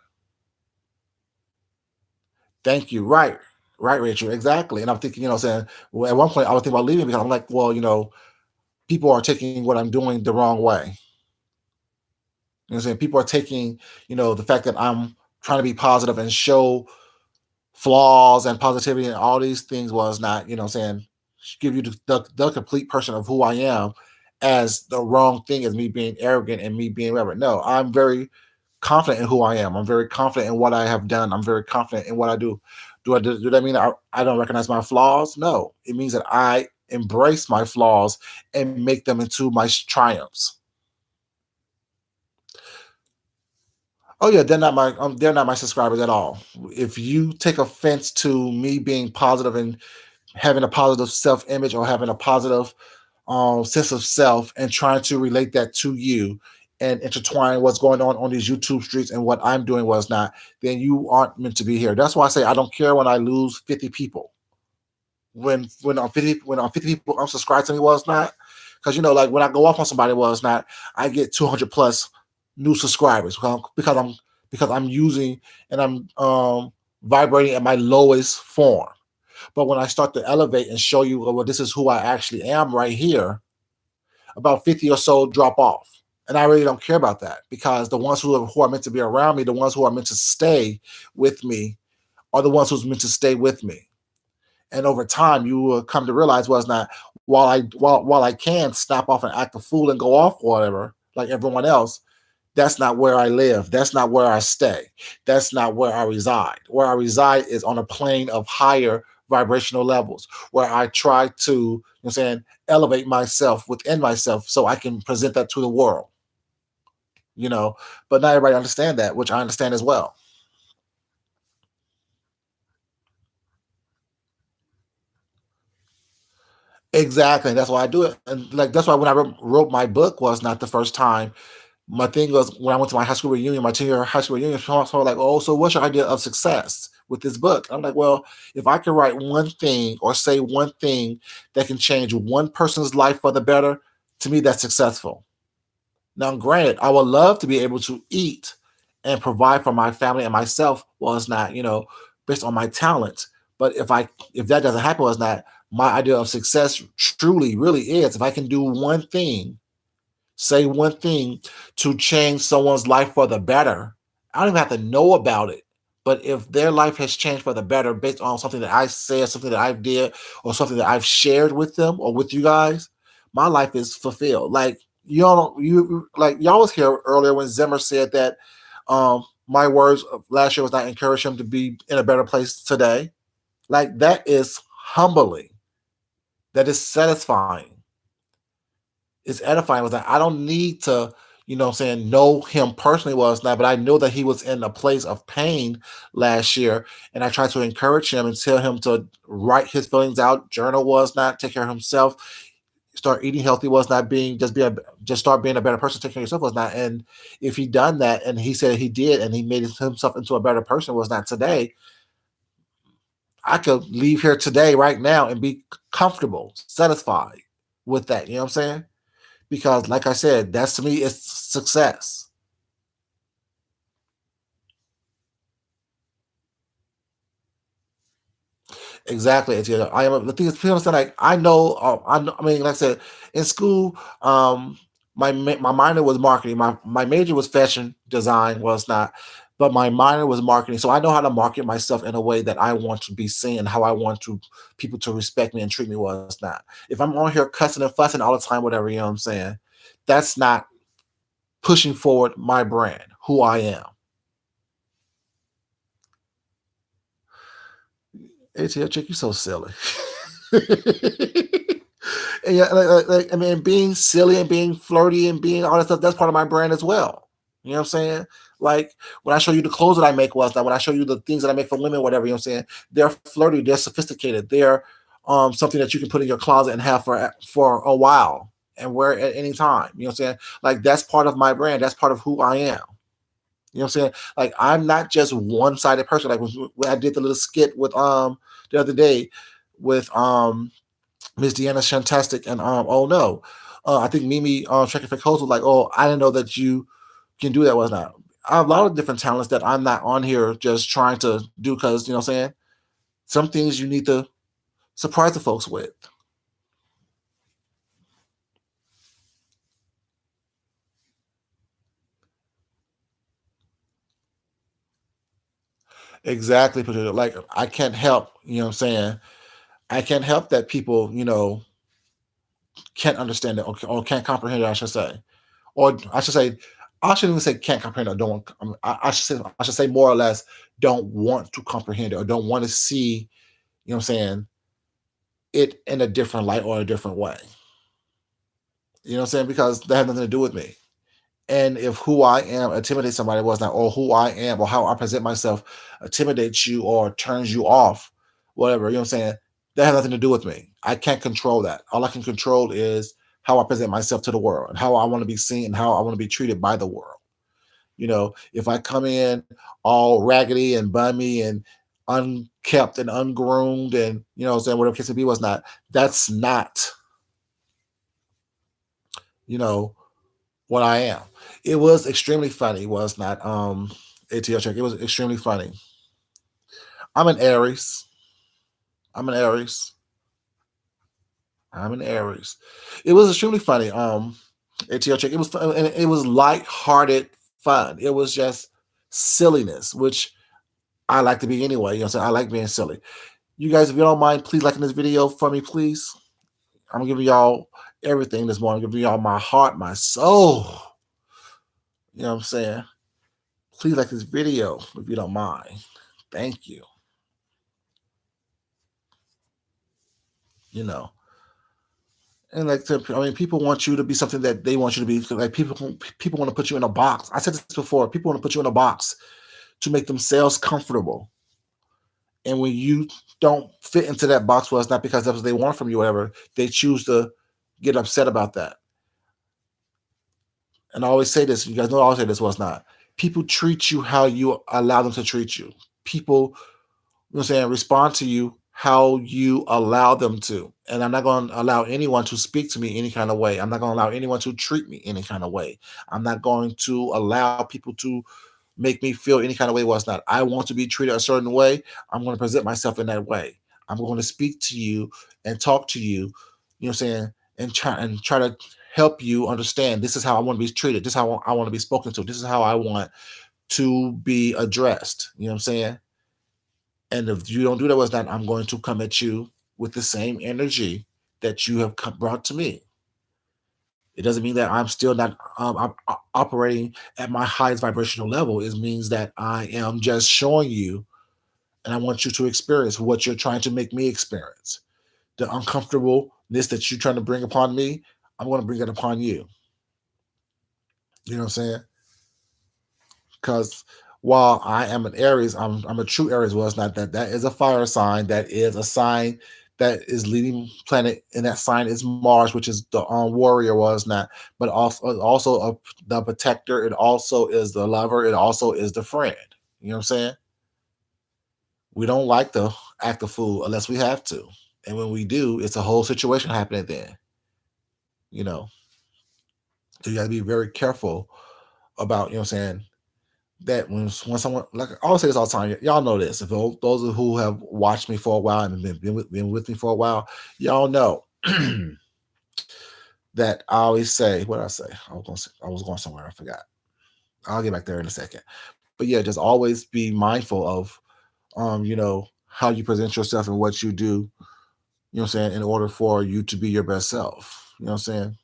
Thank you. Right. Right, Rachel. Exactly. And I'm thinking, you know, saying, well, at one point I was thinking about leaving because I'm like, well, you know, people are taking what I'm doing the wrong way. You know what I'm saying? People are taking, you know, the fact that I'm trying to be positive and show flaws and positivity and all these things was not, you know what I'm saying, give you the complete person of who I am as the wrong thing as me being arrogant and me being whatever. No, I'm very confident in who I am. I'm very confident in what I have done. I'm very confident in what I do. Do that mean I don't recognize my flaws? No. It means that I embrace my flaws and make them into my triumphs. Oh yeah, they're not my subscribers at all. If you take offense to me being positive and having a positive self image or having a positive sense of self and trying to relate that to you and intertwine what's going on these YouTube streets and what I'm doing was not, then you aren't meant to be here. That's why I say I don't care when I lose 50 people. When 50 people unsubscribe to me was not, because you know, like when I go off on somebody was not, I get 200 plus new subscribers because I'm using and I'm vibrating at my lowest form. But when I start to elevate and show you, well, this is who I actually am right here, about 50 or so drop off. And I really don't care about that because the ones who are meant to be around me, the ones who are meant to stay with me, are the ones who's meant to stay with me. And over time, you will come to realize was not while I can snap off and act a fool and go off or whatever, like everyone else, that's not where I live. That's not where I stay. That's not where I reside. Where I reside is on a plane of higher vibrational levels where I try to, you know what I'm saying, elevate myself within myself so I can present that to the world, you know. But not everybody understand that, which I understand as well. Exactly. That's why I do it. And like that's why when I wrote my book was not the first time. My thing was when I went to my high school reunion, my 10-year high school reunion, someone was like, oh, so what's your idea of success with this book? I'm like, well, if I can write one thing or say one thing that can change one person's life for the better, to me, that's successful. Now, granted, I would love to be able to eat and provide for my family and myself. Well, it's not, you know, based on my talent. But if that doesn't happen, well, it's not my idea of success truly, really is if I can do one thing, say one thing to change someone's life for the better. I don't even have to know about it. But if their life has changed for the better based on something that I said, something that I did, or something that I've shared with them or with you guys, my life is fulfilled. Like you like y'all was here earlier when Zimmer said that my words of last year was not encourage him to be in a better place today. Like that is humbling. That is satisfying. It's edifying. Was that I don't need to, know him personally was not, but I know that he was in a place of pain last year. And I tried to encourage him and tell him to write his feelings out, journal was not, take care of himself, start eating healthy was not, being just start being a better person, take care of yourself was not. And if he done that, and he said he did, and he made himself into a better person was not today, I could leave here today, right now, and be comfortable, satisfied with that. You know what I'm saying? Because, like I said, that's to me, it's success. Exactly. It's, I am. The thing is, people understand. Like I know. I mean, like I said, in school, my minor was marketing. My major was fashion design. Was not, but my minor was marketing. So I know how to market myself in a way that I want to be seen, how I want to people to respect me and treat me. Was not. If I'm on here cussing and fussing all the time, whatever, you know what I'm saying, that's not pushing forward my brand, who I am. ATL chick, you so silly. And yeah, I mean, being silly and being flirty and being all that stuff, that's part of my brand as well. You know what I'm saying? Like when I show you the clothes that I make, was that when I show you the things that I make for women, whatever, you know what I'm saying? They're flirty, they're sophisticated, they're something that you can put in your closet and have for a while and wear at any time. You know what I'm saying? Like that's part of my brand, that's part of who I am. You know what I'm saying? Like I'm not just one-sided person. Like when I did the little skit with the other day with Miss Deanna Shantastic and oh no. I think Mimi Check Fit Host was like, oh, I didn't know that you can do that. Was not. I have a lot of different talents that I'm not on here just trying to do because, you know what I'm saying? Some things you need to surprise the folks with. Exactly, Patricia. Like I can't help, you know what I'm saying? I can't help that people, can't understand it, or can't comprehend it, I should say. Or I should say, I shouldn't even say can't comprehend or don't. I should say more or less don't want to comprehend it or don't want to see. You know what I'm saying? It in a different light or a different way. You know what I'm saying? Because that has nothing to do with me. And if who I am intimidates somebody was not, or who I am or how I present myself intimidates you or turns you off, whatever, you know what I'm saying? That has nothing to do with me. I can't control that. All I can control is how I present myself to the world and how I want to be seen and how I want to be treated by the world. If I come in all raggedy and bummy and unkept and ungroomed and, what I'm saying, whatever case it be was not, that's not, you know, what I am. It was extremely funny, was not ATL check. It was extremely funny. I'm an Aries. I'm an Aries. I'm an Aries. It was extremely funny. ATL check. It was fun, and it was light-hearted fun. It was just silliness, which I like to be anyway. You know what I'm saying? I like being silly. You guys, if you don't mind, please liking this video for me, please. I'm giving y'all everything this morning. I'm giving y'all my heart, my soul. You know what I'm saying? Please like this video if you don't mind. Thank you. You know. And I mean, people want you to be something that they want you to be. Like people want to put you in a box. I said this before. People want to put you in a box to make themselves comfortable. And when you don't fit into that box, well, it's not because that's what they want from you, whatever. They choose to get upset about that. And I always say this, you guys know I always say this, was not. People treat you how you allow them to treat you. People, you know what I'm saying, respond to you how you allow them to. And I'm not going to allow anyone to speak to me any kind of way. I'm not going to allow anyone to treat me any kind of way. I'm not going to allow people to make me feel any kind of way. Was not. I want to be treated a certain way. I'm going to present myself in that way. I'm going to speak to you and talk to you, you know what I'm saying, and try to help you understand this is how I want to be treated. This is how I want to be spoken to. This is how I want to be addressed. You know what I'm saying? And if you don't do that, was that I'm going to come at you with the same energy that you have brought to me. It doesn't mean that I'm still not operating at my highest vibrational level. It means that I am just showing you, and I want you to experience what you're trying to make me experience. The uncomfortableness that you're trying to bring upon me, I'm going to bring it upon you. You know what I'm saying? Because while I am an Aries, I'm a true Aries. Well, it's not that. That is a fire sign. That is a sign that is leading planet, and that sign is Mars, which is the warrior. Was not, but also the protector. It also is the lover. It also is the friend. You know what I'm saying? We don't like to act a fool unless we have to, and when we do, it's a whole situation happening. Then you know, so you got to be very careful about, you know what I'm saying, that when someone, like I always say this all the time, y'all know this. If those who have watched me for a while and been with me for a while, y'all know that I always say, what did I say? I was going somewhere. I forgot. I'll get back there in a second. But yeah, just always be mindful of, how you present yourself and what you do. You know what I'm saying? In order for you to be your best self. You know what I'm saying?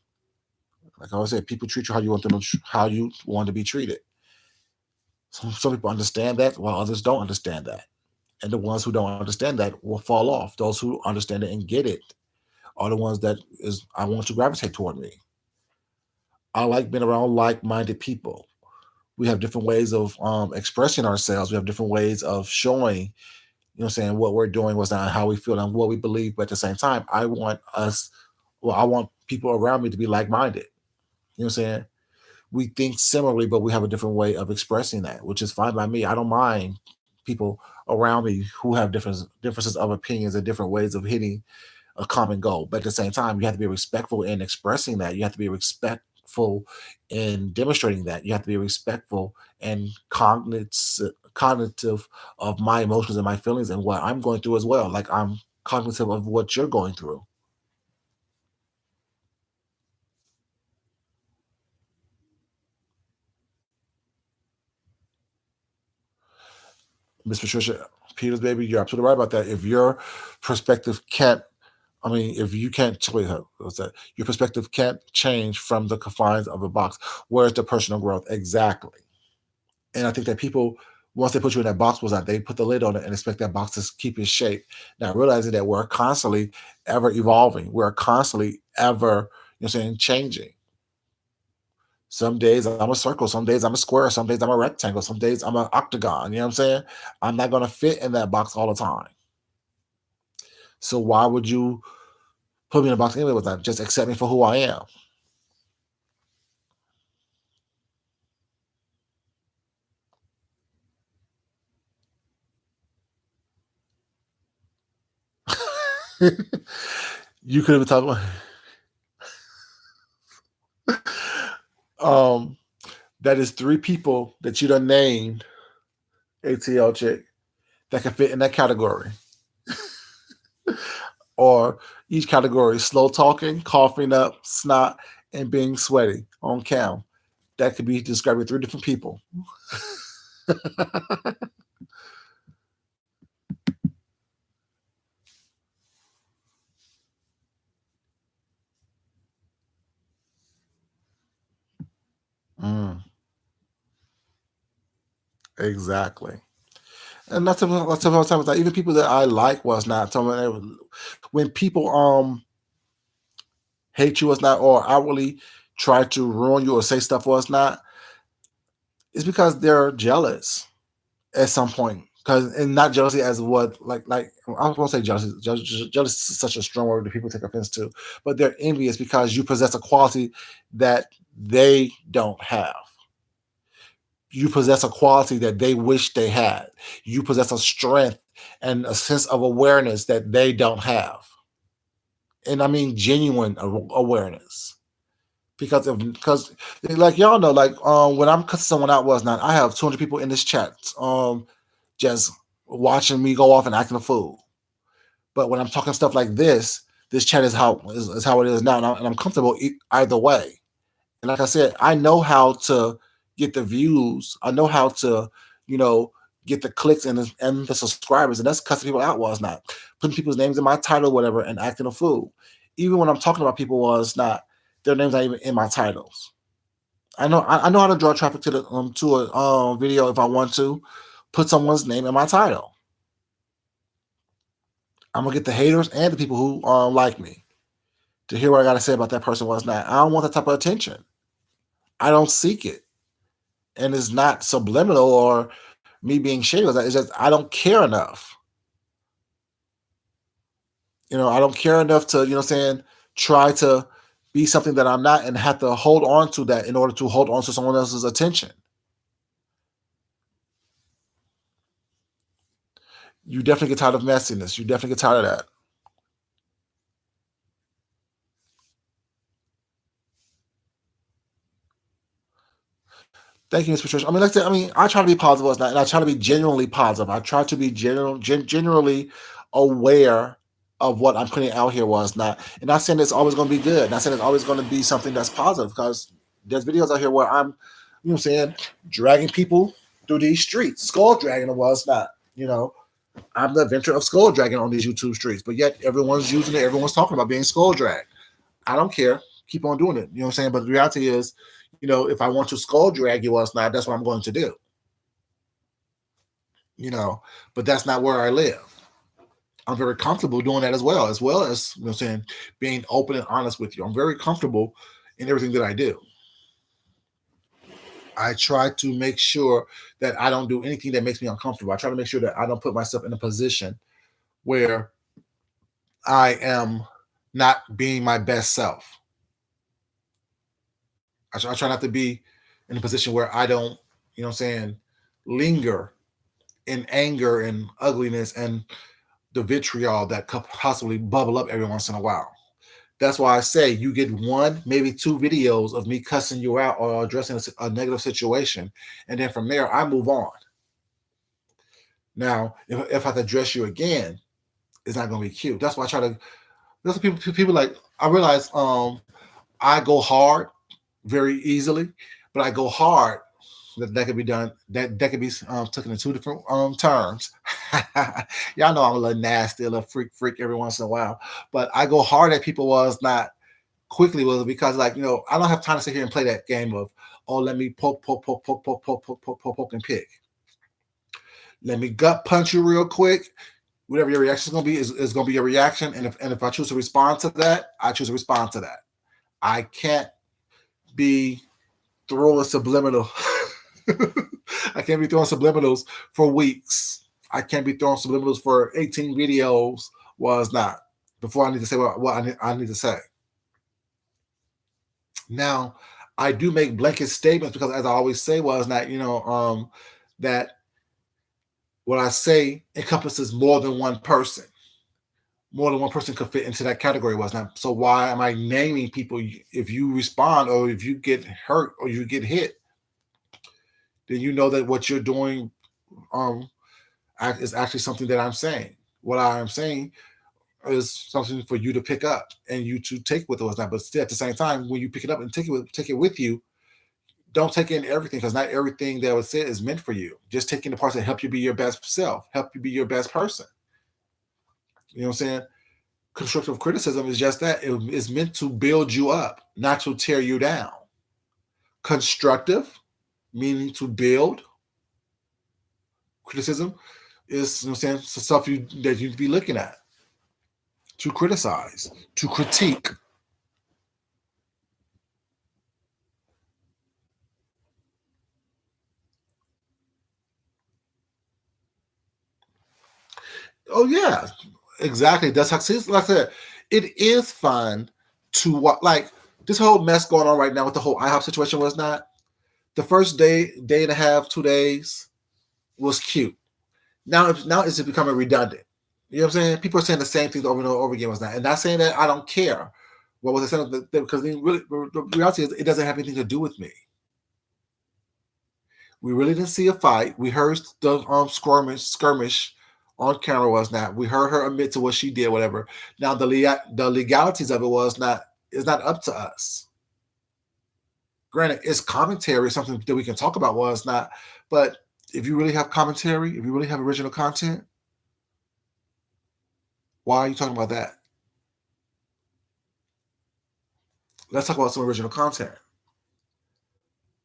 Like I always say, people treat you how you want them, how you want to be treated. Some people understand that, while others don't understand that. And the ones who don't understand that will fall off. Those who understand it and get it are the ones that is I want to gravitate toward me. I like being around like-minded people. We have different ways of expressing ourselves. We have different ways of showing, saying what we're doing, what's not, how we feel, and what we believe. But at the same time, I want people around me to be like-minded. You know what I'm saying? We think similarly, but we have a different way of expressing that, which is fine by me. I don't mind people around me who have differences of opinions and different ways of hitting a common goal. But at the same time, you have to be respectful in expressing that. You have to be respectful in demonstrating that. You have to be respectful and cognitive of my emotions and my feelings and what I'm going through as well. Like I'm cognitive of what you're going through. Miss Patricia Peters, baby, you're absolutely right about that. If your perspective can't, I mean, if you can't, wait, what's that? Your perspective can't change from the confines of a box. Where's the personal growth? Exactly. And I think that people, once they put you in that box, was that they put the lid on it and expect that box to keep its shape. Now realizing that we're constantly ever evolving, we're constantly ever, saying, changing. Some days I'm a circle, some days I'm a square, some days I'm a rectangle, some days I'm an octagon. You know what I'm saying? I'm not gonna fit in that box all the time. So why would you put me in a box anyway with that? Just accept me for who I am. You could have been talking about that is three people that you done named ATL chick that can fit in that category. Or each category: slow talking, coughing up, snot, and being sweaty on cam. That could be describing three different people. Mm, exactly. And that's the time that even people that I like was not telling when people hate you was not or outwardly try to ruin you or say stuff was not, it's because they're jealous at some point. Because and not jealousy as what like I was gonna say jealousy. Jealous is such a strong word that people take offense to, but they're envious because you possess a quality that they don't have. You possess a quality that they wish they had. You possess a strength and a sense of awareness that they don't have. And I mean genuine awareness. Because like y'all know, like when I'm cussing someone out was not, I have 200 people in this chat just watching me go off and acting a fool. But when I'm talking stuff like this chat is how it is now, and I'm comfortable either way. And like I said, I know how to get the views. I know how to, you know, get the clicks and the subscribers, and that's cussing people out was not putting people's names in my title, whatever, and acting a fool. Even when I'm talking about people was not their names not even in my titles. I know how to draw traffic to a video if I want to. Put someone's name in my title. I'm gonna get the haters and the people who like me to hear what I gotta say about that person was not. I don't want that type of attention. I don't seek it. And it's not subliminal or me being shady. It's just I don't care enough. I don't care enough to, try to be something that I'm not and have to hold on to that in order to hold on to someone else's attention. You definitely get tired of messiness. You definitely get tired of that. Thank you, Miss Patricia. I mean, like I said, I try to be positive as not, and I try to be genuinely positive. I try to be genuinely aware of what I'm putting out here was not, and not saying it's always going to be good. Not saying it's always going to be something that's positive because there's videos out here where I'm, saying, dragging people through these streets, skull dragging was not. I'm the adventure of skull dragging on these YouTube streets, but yet everyone's using it. Everyone's talking about being skull dragged. I don't care. Keep on doing it. You know what I'm saying? But the reality is, if I want to skull drag you us not, that's what I'm going to do. But that's not where I live. I'm very comfortable doing that as well as saying, being open and honest with you. I'm very comfortable in everything that I do. I try to make sure that I don't do anything that makes me uncomfortable. I try to make sure that I don't put myself in a position where I am not being my best self. I try not to be in a position where I don't, linger in anger and ugliness and the vitriol that could possibly bubble up every once in a while. That's why I say you get one, maybe two videos of me cussing you out or addressing a negative situation. And then from there, I move on. Now, if I have to address you again, it's not going to be cute. That's why I try to, that's what people like, I realize I go hard very easily, but I go hard that could be done. That could be taken in two different terms. Y'all know I'm a little nasty, a little freak every once in a while, but I go hard at people was not quickly was because I don't have time to sit here and play that game of let me poke and pick. Let me gut punch you real quick. Whatever your reaction is going to be is going to be your reaction, and if I choose to respond to that, I choose to respond to that. I can't be throwing subliminal. I can't be throwing subliminals for weeks. I can't be throwing subliminals for 18 videos. Was not before I need to say what I need to say. Now, I do make blanket statements because, as I always say, was not that what I say encompasses more than one person. More than one person could fit into that category was not. So why am I naming people? If you respond or if you get hurt or you get hit, then you know that what you're doing is actually something that I'm saying. What I am saying is something for you to pick up and you to take with us now. But still, at the same time, when you pick it up and take it with you, don't take in everything because not everything that was said is meant for you. Just taking the parts that help you be your best self, help you be your best person. You know what I'm saying? Constructive criticism is just that. It is meant to build you up, not to tear you down. Constructive, meaning to build. Criticism is, stuff that you'd be looking at, to criticize, to critique. Oh yeah, exactly. That's how. Like I said, it is fun to watch. Like this whole mess going on right now with the whole IHOP situation was not. The first day and a half, 2 days was cute. Now it's becoming redundant. You know what I'm saying? People are saying the same things over and over again. Was not, and not saying that I don't care. What was I saying? Because really, the reality is, it doesn't have anything to do with me. We really didn't see a fight. We heard the skirmish on camera was not. We heard her admit to what she did, whatever. Now the legalities of it was not is not up to us. Granted, it's commentary, something that we can talk about was not. But if you really have commentary, if you really have original content, why are you talking about that? Let's talk about some original content.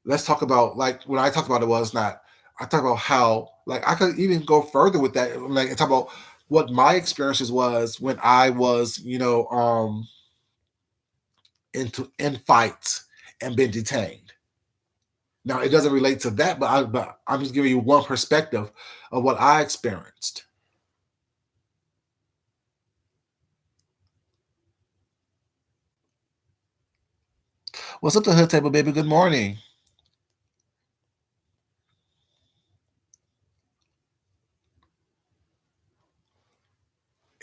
Let's talk about like when I talked about it was not. I talk about how like I could even go further with that. Like talk about what my experiences was when I was, in fights and been detained. Now it doesn't relate to that, but I'm just giving you one perspective of what I experienced. What's up, the hood table, baby? Good morning.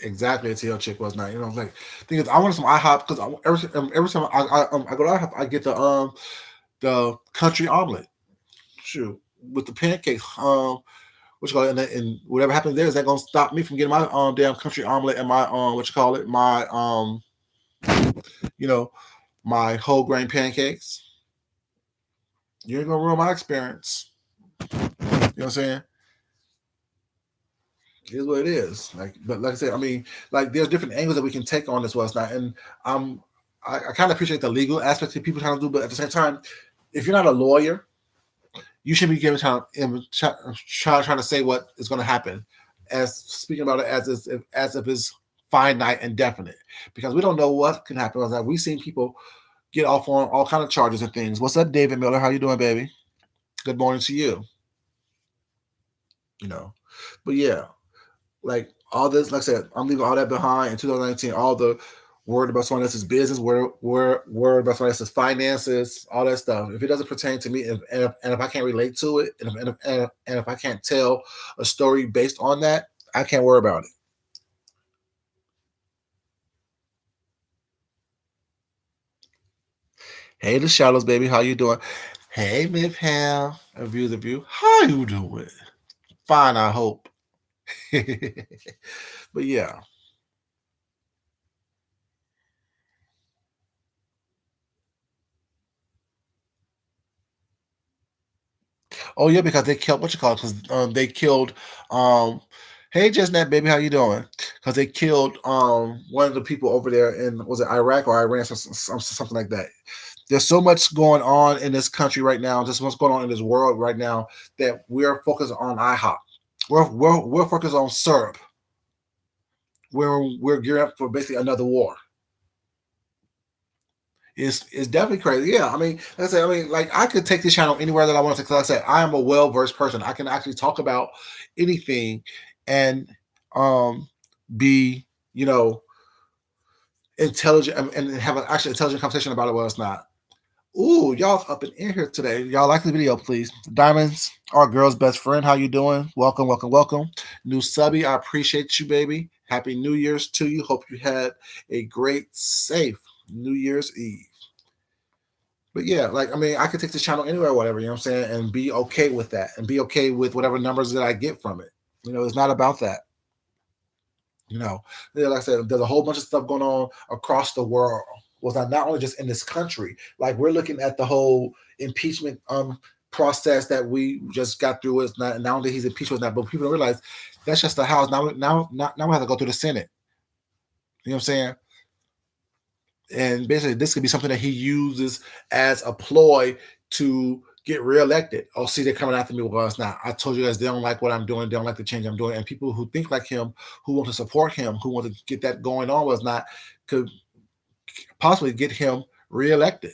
Exactly, a TL chick was not. Like thing is, I wanted some IHOP because every time I go to IHOP, I get the country omelet. Shoot, with the pancakes. What you call it, and whatever happens there is that gonna stop me from getting my damn country omelet and my what you call it, my you know my whole grain pancakes. You ain't gonna ruin my experience. You know what I'm saying? It is what it is. Like, but like I said, I mean, like there's different angles that we can take on this was not, and um, I kind of appreciate the legal aspects that people trying to do, but at the same time, if you're not a lawyer, you should be giving trying to say what is going to happen, as speaking about it as if it's finite and definite, because we don't know what can happen. Like we've seen people get off on all kind of charges and things. What's up, David Miller? How you doing, baby? Good morning to you. You know, but yeah, like all this, like I said, I'm leaving all that behind in 2019. All the worried about someone else's business, worried about someone else's finances, all that stuff. If it doesn't pertain to me, and if I can't relate to it, and if I can't tell a story based on that, I can't worry about it. Hey, the Shadows, baby, how you doing? Hey, Miss Pam, a view, how you doing? Fine, I hope. But yeah. Oh yeah, because they killed what you call it? Because they killed. Hey, Jessnet, baby, how you doing? Because they killed one of the people over there in, was it Iraq or Iran, something like that. There's so much going on in this country right now, just what's going on in this world right now, that we're focused on IHOP. We're focused on syrup. We're gearing up for basically another war. It's definitely crazy. Yeah, I mean, like I said, I mean, like I could take this channel anywhere that I want to. Because like I said, I am a well versed person. I can actually talk about anything, and um, be you know intelligent and have an actually intelligent conversation about it. Well, it's not. Ooh, y'all up in here today. Y'all like the video, please. Diamonds, our girl's best friend. How you doing? Welcome, welcome, welcome. New subby, I appreciate you, baby. Happy New Year's to you. Hope you had a great, safe New Year's Eve. But yeah, like I mean, I could take this channel anywhere, or whatever, you know what I'm saying, and be okay with that, and be okay with whatever numbers that I get from it. It's not about that. You know, like I said, there's a whole bunch of stuff going on across the world. Was not only just in this country. Like we're looking at the whole impeachment process that we just got through. Is not only he's impeached with that, but people don't realize that's just the House. Now we have to go through the Senate. You know what I'm saying? And basically this could be something that he uses as a ploy to get reelected. Oh, see, they're coming after me. Well, it's not. I told you guys they don't like what I'm doing. They don't like the change I'm doing. And people who think like him, who want to support him, who want to get that going on, was not could possibly get him reelected.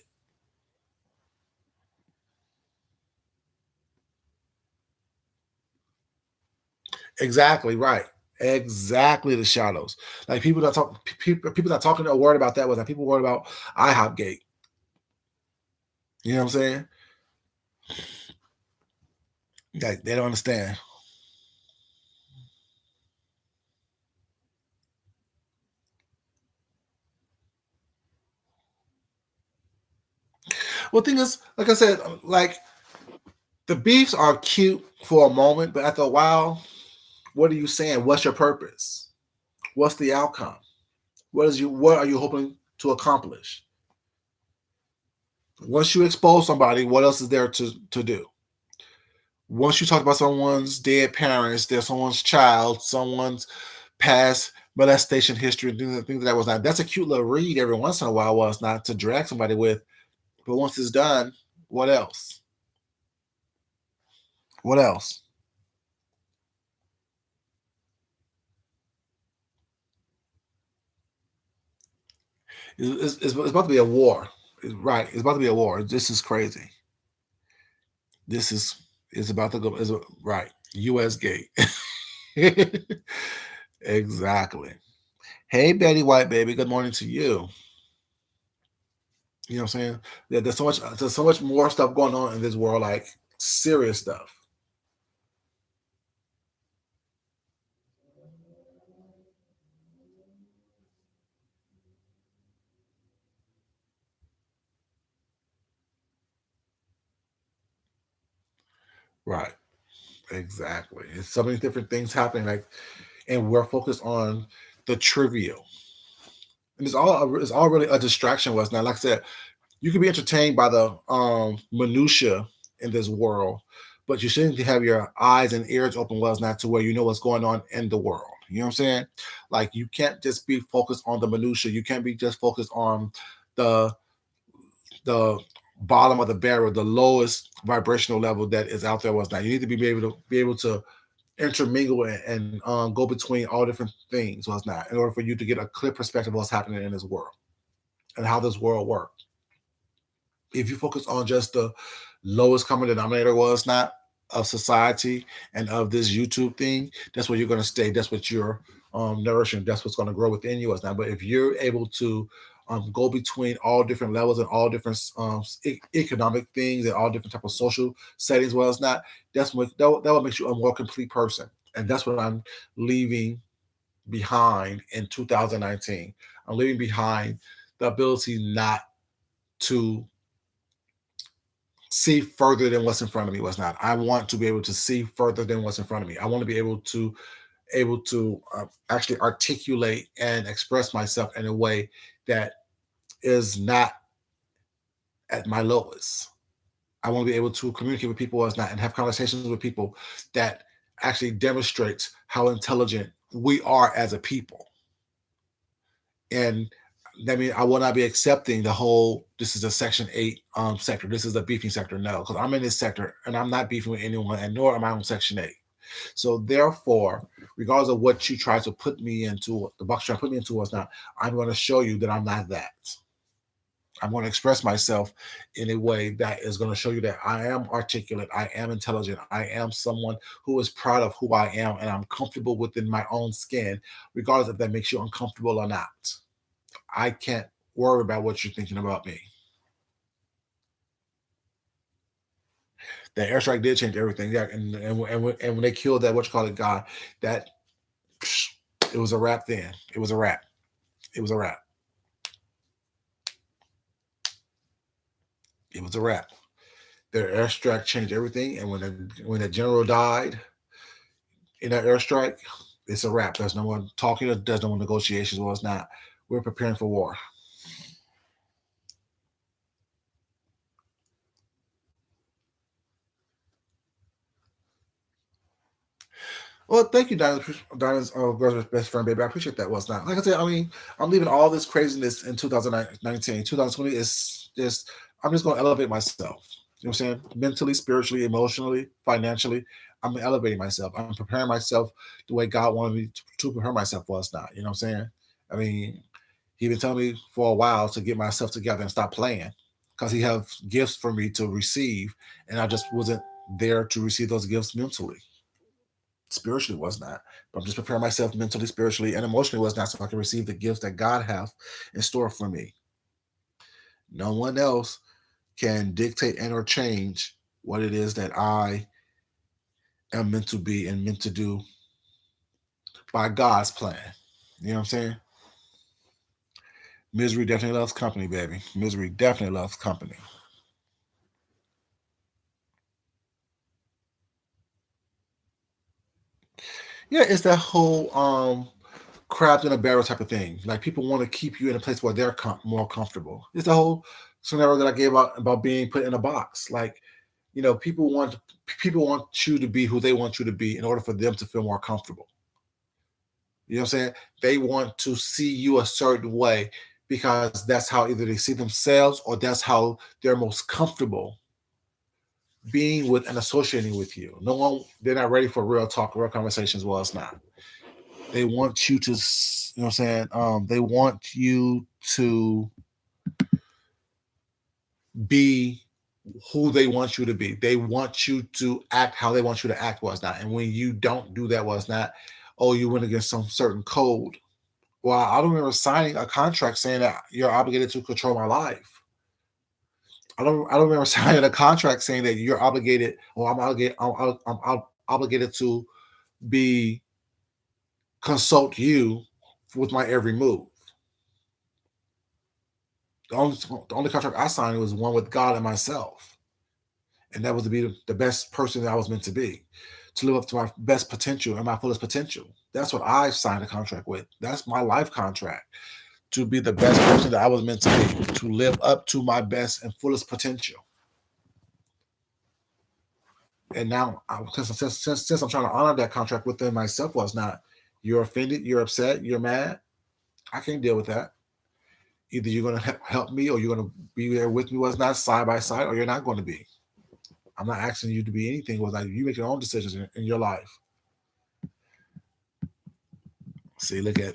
Exactly right. Exactly the shadows. Like people not talking or worried about that was like people worried about IHOP gate. You know what I'm saying? Like they don't understand. Well, thing is, like I said, like the beefs are cute for a moment, but after a while, what are you saying? What's your purpose? What's the outcome? What are you hoping to accomplish? Once you expose somebody, what else is there to do? Once you talk about someone's dead parents, there's someone's child, someone's past molestation history, things that was not. That's a cute little read every once in a while. Was not to drag somebody with, but once it's done, what else? What else? It's about to be a war. Right. It's about to be a war. This is crazy. This is about to go is right. US gate. Exactly. Hey Betty White baby, good morning to you. You know what I'm saying? Yeah, there's so much more stuff going on in this world, like serious stuff. Right. Exactly. It's so many different things happening, like, and we're focused on the trivial. And it's all really a distraction was now. Like I said, you can be entertained by the minutia in this world, but you shouldn't have your eyes and ears open was not to where you know what's going on in the world. You know what I'm saying? Like you can't just be focused on the minutia. You can't be just focused on the the bottom of the barrel, the lowest vibrational level that is out there was not. You need to be able to intermingle and go between all different things was not in order for you to get a clear perspective of what's happening in this world and how this world works. If you focus on just the lowest common denominator was not of society and of this YouTube thing, that's where you're going to stay. That's what you're nourishing. That's what's going to grow within you as now. But if you're able to go between all different levels and all different economic things and all different type of social settings, well, it's not. That what makes you a more complete person, and that's what I'm leaving behind in 2019. I'm leaving behind the ability not to see further than what's in front of me. What's not. I want to be able to see further than what's in front of me. I want to be able to actually articulate and express myself in a way that is not at my lowest. I want to be able to communicate with people as not and have conversations with people that actually demonstrates how intelligent we are as a people. And that means I will not be accepting the whole this is a section 8 sector. This is a beefing sector. No, because I'm in this sector and I'm not beefing with anyone, and nor am I on section 8. So therefore, regardless of what you try to put me into, the box you try to put me into was not, I'm going to show you that I'm not that. I'm going to express myself in a way that is going to show you that I am articulate, I am intelligent, I am someone who is proud of who I am, and I'm comfortable within my own skin, regardless if that makes you uncomfortable or not. I can't worry about what you're thinking about me. The airstrike did change everything. Yeah, and when they killed that what you call it guy, that it was a wrap. Then it was a wrap. It was a wrap. It was a wrap. Their airstrike changed everything, and when the general died in that airstrike, it's a wrap. There's no one talking. There's no one negotiations. Well, it's not. We're preparing for war. Well, thank you, Dinah's girl's best friend, baby. I appreciate that. Was not like I said. I mean, I'm leaving all this craziness in 2019. 2020 is just. I'm just going to elevate myself. You know what I'm saying? Mentally, spiritually, emotionally, financially. I'm elevating myself. I'm preparing myself the way God wanted me to prepare myself for us not. You know what I'm saying? I mean, He been telling me for a while to get myself together and stop playing, because He have gifts for me to receive, and I just wasn't there to receive those gifts mentally. Spiritually was not, but I'm just preparing myself mentally, spiritually, and emotionally was not, so I can receive the gifts that God have in store for me. No one else can dictate and or change what it is that I am meant to be and meant to do by God's plan. You know what I'm saying? Misery definitely loves company, baby. Misery definitely loves company. Yeah, it's that whole crabs in a barrel type of thing. Like people want to keep you in a place where they're more comfortable. It's the whole scenario that I gave out about being put in a box. Like, people want you to be who they want you to be in order for them to feel more comfortable. You know what I'm saying? They want to see you a certain way because that's how either they see themselves or that's how they're most comfortable being with and associating with you. No one, they're not ready for real talk, real conversations. Well, it's not. They want you to, you know what I'm saying? They want you to be who they want you to be. They want you to act how they want you to act, was not. And when you don't do that, was not, oh, you went against some certain code. Well, I don't remember signing a contract saying that you're obligated to control my life. I don't remember signing a contract saying that you're obligated, or I'm obligated to be consult you with my every move. The only contract I signed was one with God and myself, and that was to be the best person that I was meant to be, to live up to my best potential and my fullest potential. That's what I signed a contract with. That's my life contract, to be the best person that I was meant to be, to live up to my best and fullest potential. And now, since I'm trying to honor that contract within myself, was not, you're offended, you're upset, you're mad. I can't deal with that. Either you're going to help me, or you're going to be there with me, was not, side by side, or you're not going to be. I'm not asking you to be anything. Was like, you make your own decisions in your life. See, look at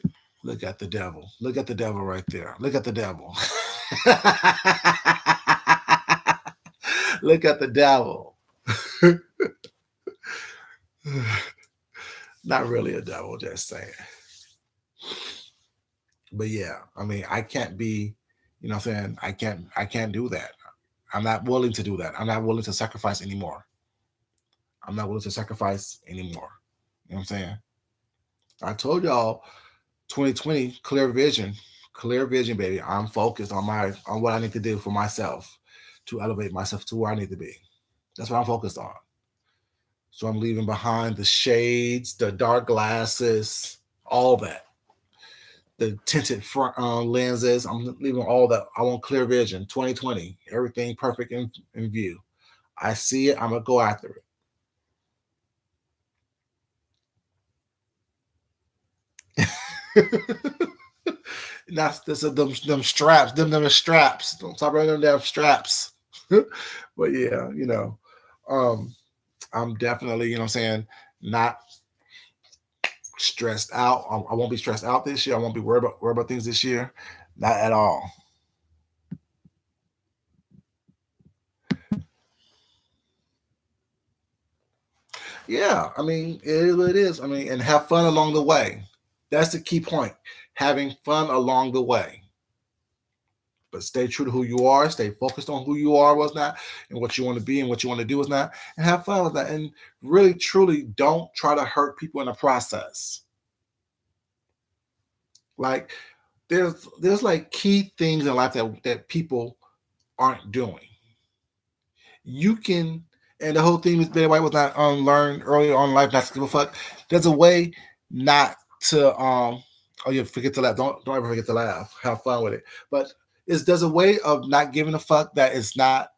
the devil. Look at the devil right there. Look at the devil. Look at the devil. Not really a devil, just saying. But yeah, I mean, I can't be, what I'm saying, I can't do that. I'm not willing to do that. I'm not willing to sacrifice anymore. I'm not willing to sacrifice anymore. You know what I'm saying? I told y'all, 2020, clear vision, baby. I'm focused on what I need to do for myself, to elevate myself to where I need to be. That's what I'm focused on. So I'm leaving behind the shades, the dark glasses, all that, the tinted front lenses. I'm leaving all that. I want clear vision. 2020, everything perfect in view. I see it. I'm gonna go after it. That's this them straps, them straps. Don't stop running them damn straps. But yeah, um, I'm definitely, what I'm saying, not stressed out. I won't be stressed out this year. I won't be worried about things this year. Not at all. Yeah, I mean, it is what it is. I mean, and have fun along the way. That's the key point. Having fun along the way. But stay true to who you are. Stay focused on who you are, was not, and what you want to be and what you want to do, was not, and have fun with that. And really, truly, don't try to hurt people in the process. Like, there's like key things in life that people aren't doing. You can, and the whole thing is Betty White was not learned earlier on in life not to give a fuck. There's a way not to oh, you forget to laugh. Don't ever forget to laugh. Have fun with it. But there's a way of not giving a fuck that is not,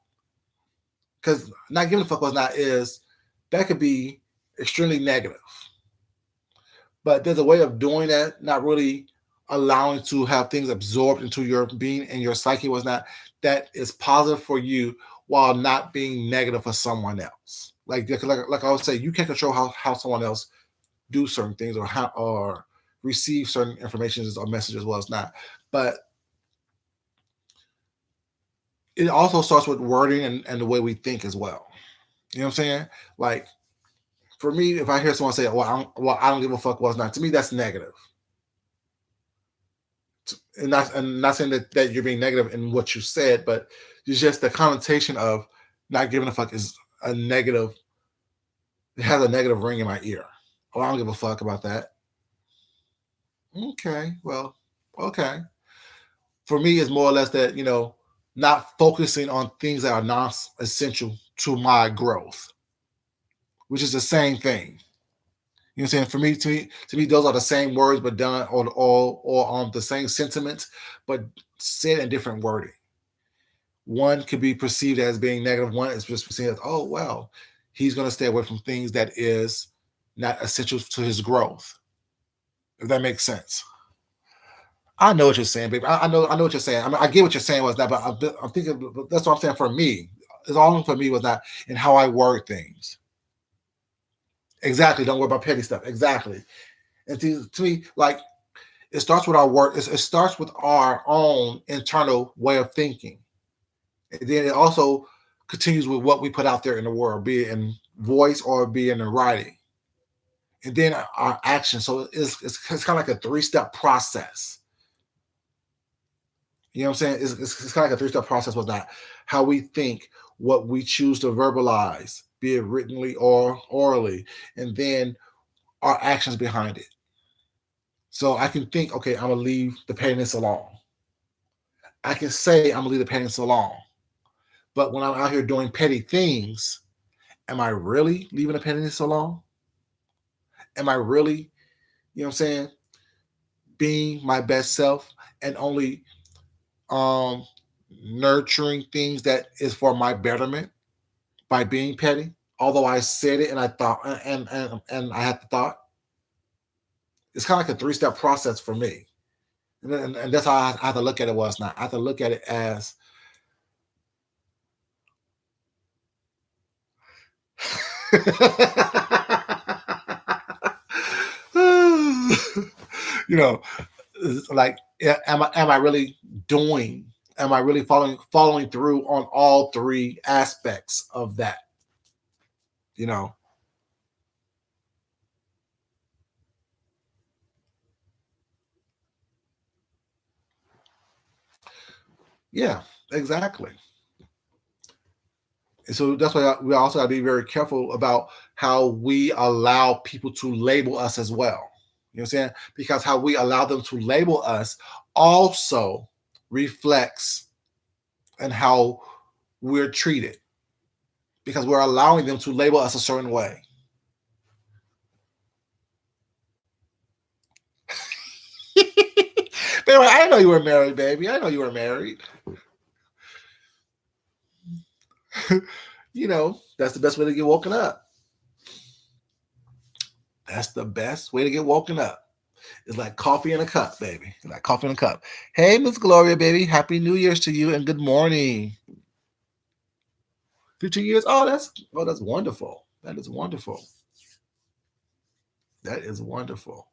because not giving a fuck was not is, that could be extremely negative. But there's a way of doing that, not really allowing to have things absorbed into your being and your psyche, was not, that is positive for you while not being negative for someone else. Like I would say, you can't control how someone else do certain things, or receive certain informations or messages, well, it's not. But it also starts with wording and the way we think as well. You know what I'm saying? Like, for me, if I hear someone say, "Well, I don't give a fuck," was not, to me, that's negative. And not saying that you're being negative in what you said, but it's just the connotation of not giving a fuck is a negative. It has a negative ring in my ear. Oh, I don't give a fuck about that. Okay, well, okay. For me, it's more or less that, not focusing on things that are non-essential to my growth, which is the same thing. You know what I'm saying? For me, to me, those are the same words, but done or on the same sentiments, but said in different wording. One could be perceived as being negative. One is just perceived as, oh well, he's going to stay away from things that is not essential to his growth. If that makes sense. I know what you're saying, baby. I know what you're saying. I mean, I get what you're saying was that, but I'm thinking, that's what I'm saying. For me, it's all for me was that in how I word things. Exactly. Don't worry about petty stuff. Exactly. And to me, like, it starts with our work. It starts with our own internal way of thinking. And then it also continues with what we put out there in the world, be it in voice or be it in writing, and then our action. So it's kind of like a three-step process. You know what I'm saying? It's kind of like a three-step process with that. How we think, what we choose to verbalize, be it writtenly or orally, and then our actions behind it. So I can think, okay, I'm gonna leave the pettiness alone. I can say I'm gonna leave the pettiness alone. But when I'm out here doing petty things, am I really leaving the pettiness alone? Am I really, you know what I'm saying, being my best self and only um nurturing things that is for my betterment by being petty? Although I said it and I thought and I had the thought, it's kind of like a three-step process for me. And that's how I have to look at it. Was not. I have to look at it as you know, like am I really doing? Am I really following through on all three aspects of that? You know, yeah, exactly. And so that's why we also got to be very careful about how we allow people to label us as well. You know what I'm saying? Because how we allow them to label us also reflects and how we're treated because we're allowing them to label us a certain way. Baby, I know you were married, baby. I know you were married. You know, that's the best way to get woken up. That's the best way to get woken up. It's like coffee in a cup, baby. It's like coffee in a cup. Hey, Miss Gloria, baby. Happy New Year's to you and good morning. 15 years. Oh, that's wonderful. That is wonderful. That is wonderful.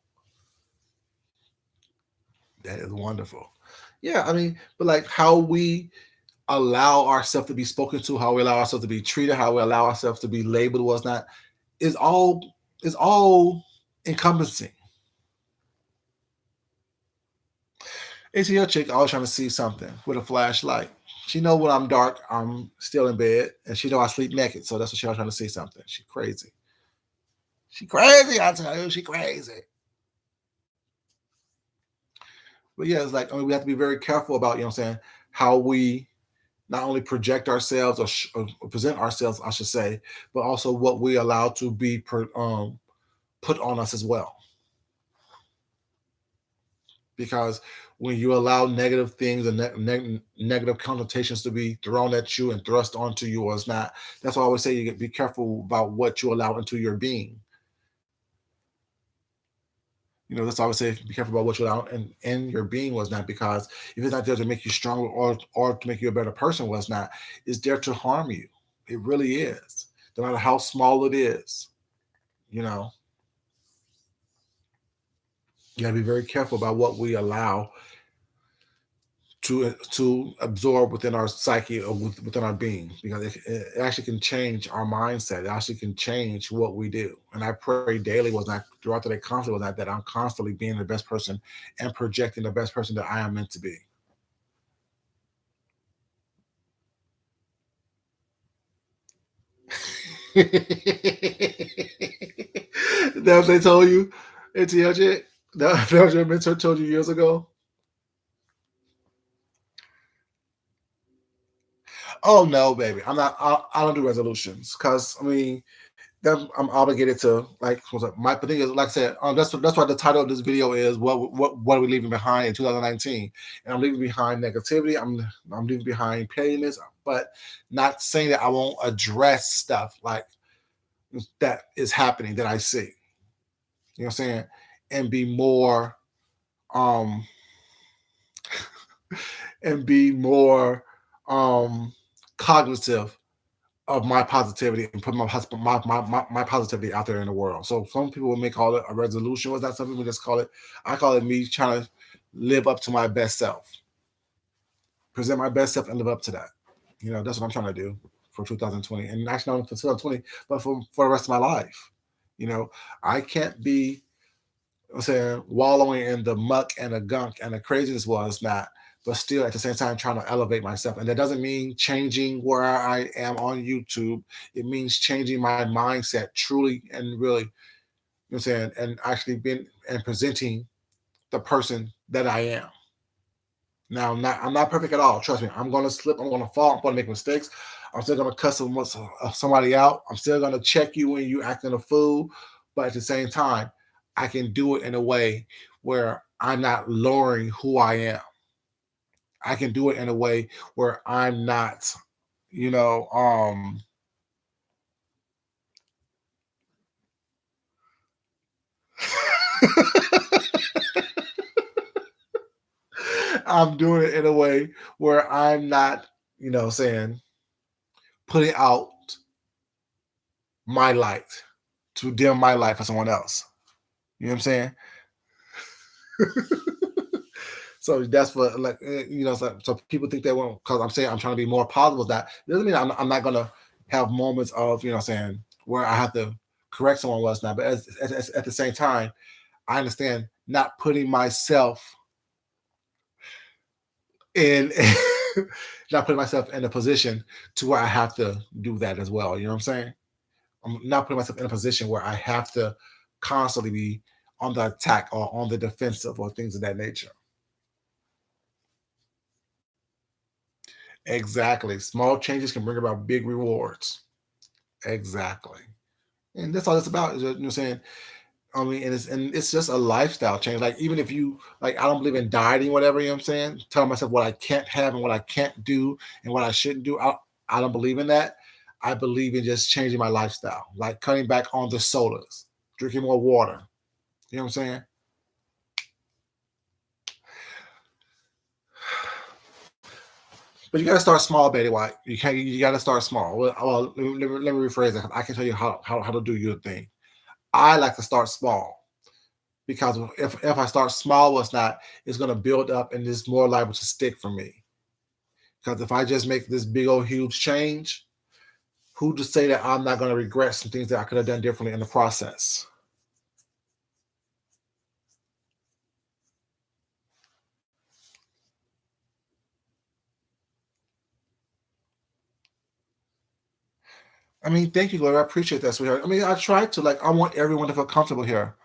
That is wonderful. Yeah, I mean, but like how we allow ourselves to be spoken to, how we allow ourselves to be treated, how we allow ourselves to be labeled, what's not, is all encompassing. ATL chick always trying to see something with a flashlight. She know when I'm dark, I'm still in bed, and she know I sleep naked. So that's what she always trying to see something. She crazy. She crazy. I tell you, she crazy. But yeah, it's like I mean, we have to be very careful about you know what I'm saying how we not only project ourselves or present ourselves, I should say, but also what we allow to be put on us as well. Because when you allow negative things and negative connotations to be thrown at you and thrust onto you or it's not, that's why I always say you be careful about what you allow into your being. You know, that's why I would say be careful about what you allow in your being was not because if it's not there to make you stronger or to make you a better person was not, it's there to harm you. It really is. No matter how small it is, you know, you gotta be very careful about what we allow to absorb within our psyche or within our being because it actually can change our mindset. It actually can change what we do. And I pray daily was not throughout the day constantly was not that I'm constantly being the best person and projecting the best person that I am meant to be. That what they told you, ATLJ? That was your mentor told you years ago. Oh no, baby, I'm not. I don't do resolutions because I mean then I'm obligated to like my thing is like I said that's why the title of this video is what are we leaving behind in 2019 and I'm leaving behind negativity I'm leaving behind pettiness but not saying that I won't address stuff like that is happening that I see you know what I'm saying and be more um and be more um cognitive of my positivity and put my positivity out there in the world. So some people may call it a resolution. Was that something we just call it? I call it me trying to live up to my best self, present my best self, and live up to that. You know, that's what I'm trying to do. for 2020, and actually not only for 2020, but for the rest of my life. You know, I can't be, I'm saying, wallowing in the muck and the gunk and the craziness was not, but still at the same time trying to elevate myself. And that doesn't mean changing where I am on YouTube. It means changing my mindset truly and really, you know what I'm saying, and actually being and presenting the person that I am. Now I'm not perfect at all. Trust me. I'm gonna slip. I'm gonna fall. I'm gonna make mistakes. I'm still gonna cuss somebody out. I'm still gonna check you when you acting a fool. But at the same time, I can do it in a way where I'm not lowering who I am. I can do it in a way where I'm not, you know, I'm doing it in a way where I'm not, saying putting out my light to dim my light for someone else. You know what I'm saying? So that's what, like, so people think they won't, because I'm saying I'm trying to be more positive with that. It doesn't mean I'm not gonna have moments of, saying, where I have to correct someone else now. But at the same time, I understand not putting myself in, not putting myself in a position to where I have to do that as well. You know what I'm saying? I'm not putting myself in a position where I have to constantly be on the attack or on the defensive or things of that nature. Exactly. Small changes can bring about big rewards. Exactly. And that's all it's about. Is, saying. I mean, and it's just a lifestyle change. Like, even if you, like, I don't believe in dieting, whatever. You know what I'm saying? Telling myself what I can't have and what I can't do and what I shouldn't do. I don't believe in that. I believe in just changing my lifestyle, like cutting back on the sodas, drinking more water. You know what I'm saying? But you got to start small, Betty White. You can't. You got to start small. Well, let me rephrase that. I can tell you how to do your thing. I like to start small, because if I start small, what's not, it's going to build up and it's more liable to stick for me. Because if I just make this big old huge change, who to say that I'm not going to regret some things that I could have done differently in the process? I mean, thank you, Gloria. I appreciate that, sweetheart. I mean, I try to, like, I want everyone to feel comfortable here.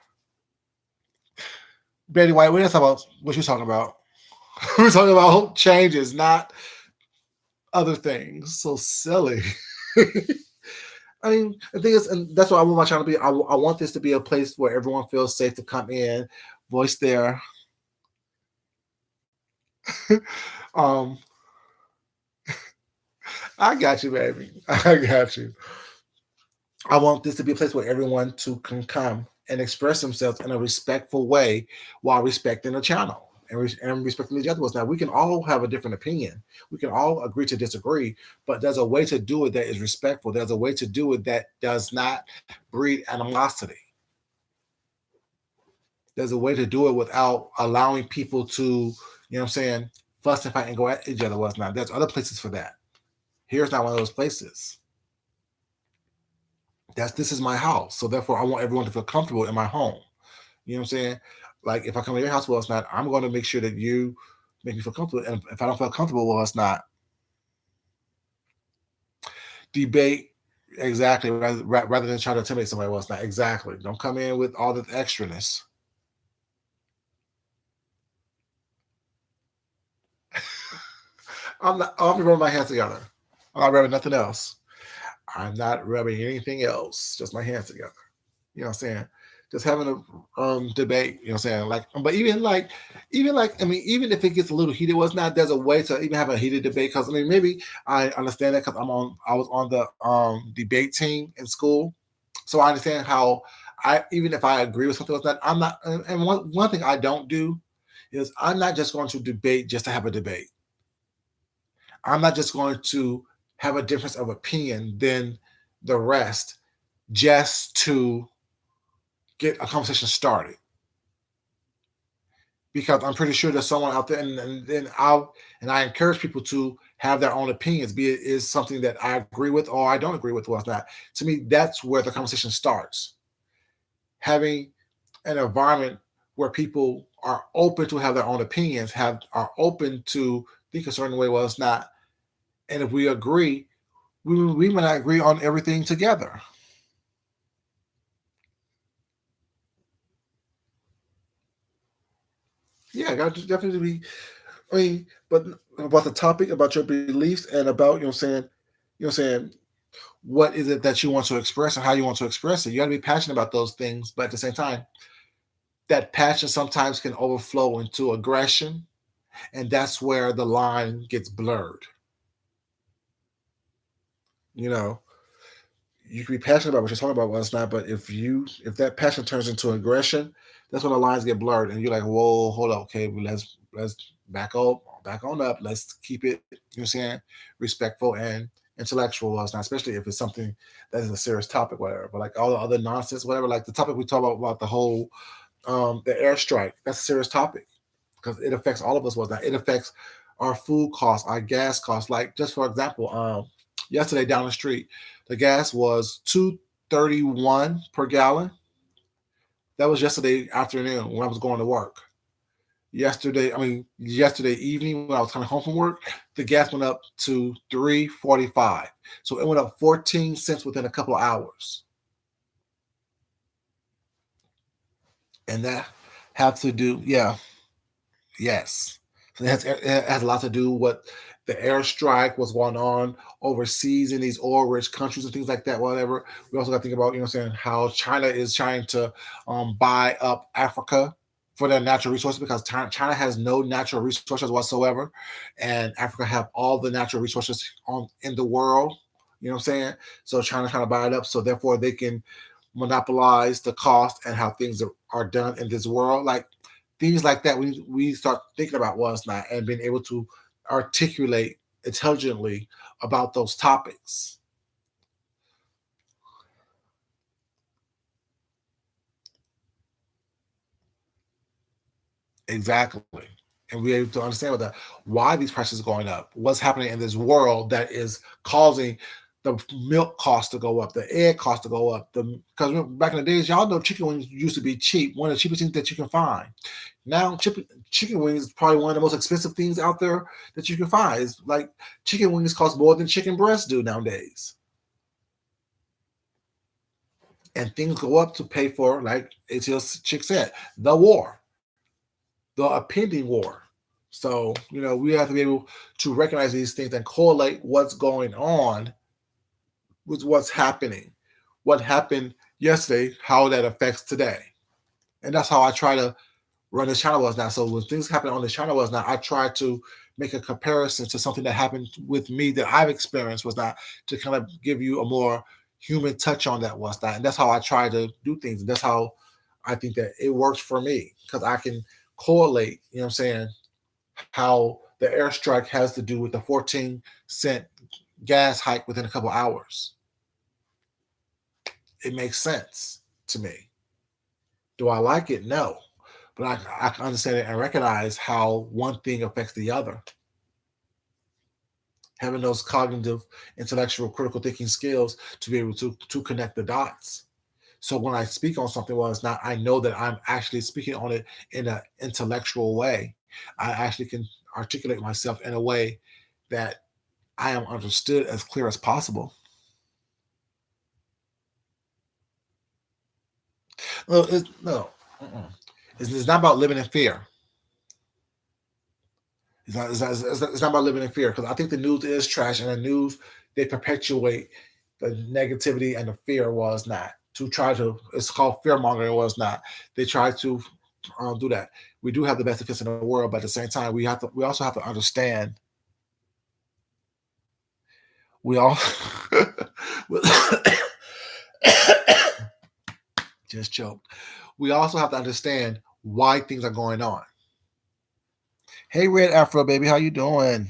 Betty White, we're not talking about what you're talking about. We're talking about changes, not other things. So silly. I mean, the thing is, and that's what I want my channel to be. I want this to be a place where everyone feels safe to come in, voice their. um, I got you, baby. I got you. I want this to be a place where everyone to can come and express themselves in a respectful way while respecting the channel and respecting each other. Now, we can all have a different opinion. We can all agree to disagree, but there's a way to do it that is respectful. There's a way to do it that does not breed animosity. There's a way to do it without allowing people to, I'm saying, fuss and fight and go at each other. What's not. There's other places for that. Here's not one of those places. This is my house. So therefore I want everyone to feel comfortable in my home. You know what I'm saying? Like, if I come to your house, well, it's not, I'm going to make sure that you make me feel comfortable. And if I don't feel comfortable, well, it's not. Debate, exactly, rather than try to intimidate somebody, well, it's not. Exactly. Don't come in with all the extraness. I'm rubbing my hands together. I'm not rubbing nothing else. I'm not rubbing anything else, just my hands together. You know what I'm saying? Just having a debate, you know what I'm saying? Like, but even like, I mean, even if it gets a little heated, was not, there's a way to even have a heated debate. Because I mean, maybe I understand that because I was on the debate team in school. So I understand how, even if I agree with something like that, I'm not, and one thing I don't do is, I'm not just going to debate just to have a debate. I'm not just going to have a difference of opinion than the rest just to get a conversation started. because I'm pretty sure there's someone out there, and then I encourage people to have their own opinions, be it is something that I agree with or I don't agree with, what's not. To me, that's where the conversation starts. Having an environment where people are open to have their own opinions, have are open to think a certain way, well, it's not. And if we agree, we may not agree on everything together. Yeah, got to definitely be. I mean, but about the topic, about your beliefs, and about saying, what is it that you want to express and how you want to express it. You got to be passionate about those things, but at the same time, that passion sometimes can overflow into aggression, and that's where the line gets blurred. You know, you can be passionate about what you're talking about, what's not, but if that passion turns into aggression, that's when the lines get blurred, and you're like, whoa, hold up, okay, well, let's back on up. Let's keep it, saying, respectful and intellectual, what's not, especially if it's something that is a serious topic, whatever. But like all the other nonsense, whatever, like the topic we talk about the whole the airstrike, that's a serious topic because it affects all of us. Was that it affects our food costs, our gas costs. Like just for example, yesterday down the street, the gas was 2.31 per gallon. That was yesterday afternoon when I was going to work. Yesterday evening when I was coming home from work, the gas went up to 3.45. So it went up 14 cents within a couple of hours, and that have to do, yeah. Yes. So it has a lot to do with the airstrike, what's going on overseas in these oil rich countries and things like that, whatever. We also got to think about, saying how China is trying to buy up Africa for their natural resources because China has no natural resources whatsoever. And Africa have all the natural resources in the world. You know what I'm saying? So China's trying to buy it up so therefore they can monopolize the cost and how things are done in this world. Like things like that we start thinking about was not and being able to articulate intelligently about those topics. Exactly. And we able to understand what that why these prices are going up, what's happening in this world that is causing the milk cost to go up, the egg cost to go up. The because back in the days, y'all know chicken wings used to be cheap, one of the cheapest things that you can find. Now, chicken wings is probably one of the most expensive things out there that you can find. It's like chicken wings cost more than chicken breasts do nowadays, and things go up to pay for, like ATL Chick said, the war, the impending war. So we have to be able to recognize these things and correlate what's going on with what's happening, what happened yesterday, how that affects today, and that's how I try to run this channel was now. So when things happen on this channel was now, I try to make a comparison to something that happened with me that I've experienced was not to kind of give you a more human touch on that was not. And that's how I try to do things. And that's how I think that it works for me because I can correlate, what I'm saying, how the airstrike has to do with the 14-cent gas hike within a couple hours. It makes sense to me. Do I like it? No. But I can understand it and recognize how one thing affects the other. Having those cognitive, intellectual, critical thinking skills to be able to connect the dots. So when I speak on something, well, it's not. I know that I'm actually speaking on it in an intellectual way. I actually can articulate myself in a way that I am understood as clear as possible. No, no. It's not about living in fear. It's not about living in fear because I think the news is trash and the news they perpetuate the negativity and the fear was not to try to. It's called fear mongering was not. They try to do that. We do have the best defense in the world, but at the same time, we also have to understand we all just choked. We also have to understand why things are going on. Hey, Red Afro baby, how you doing?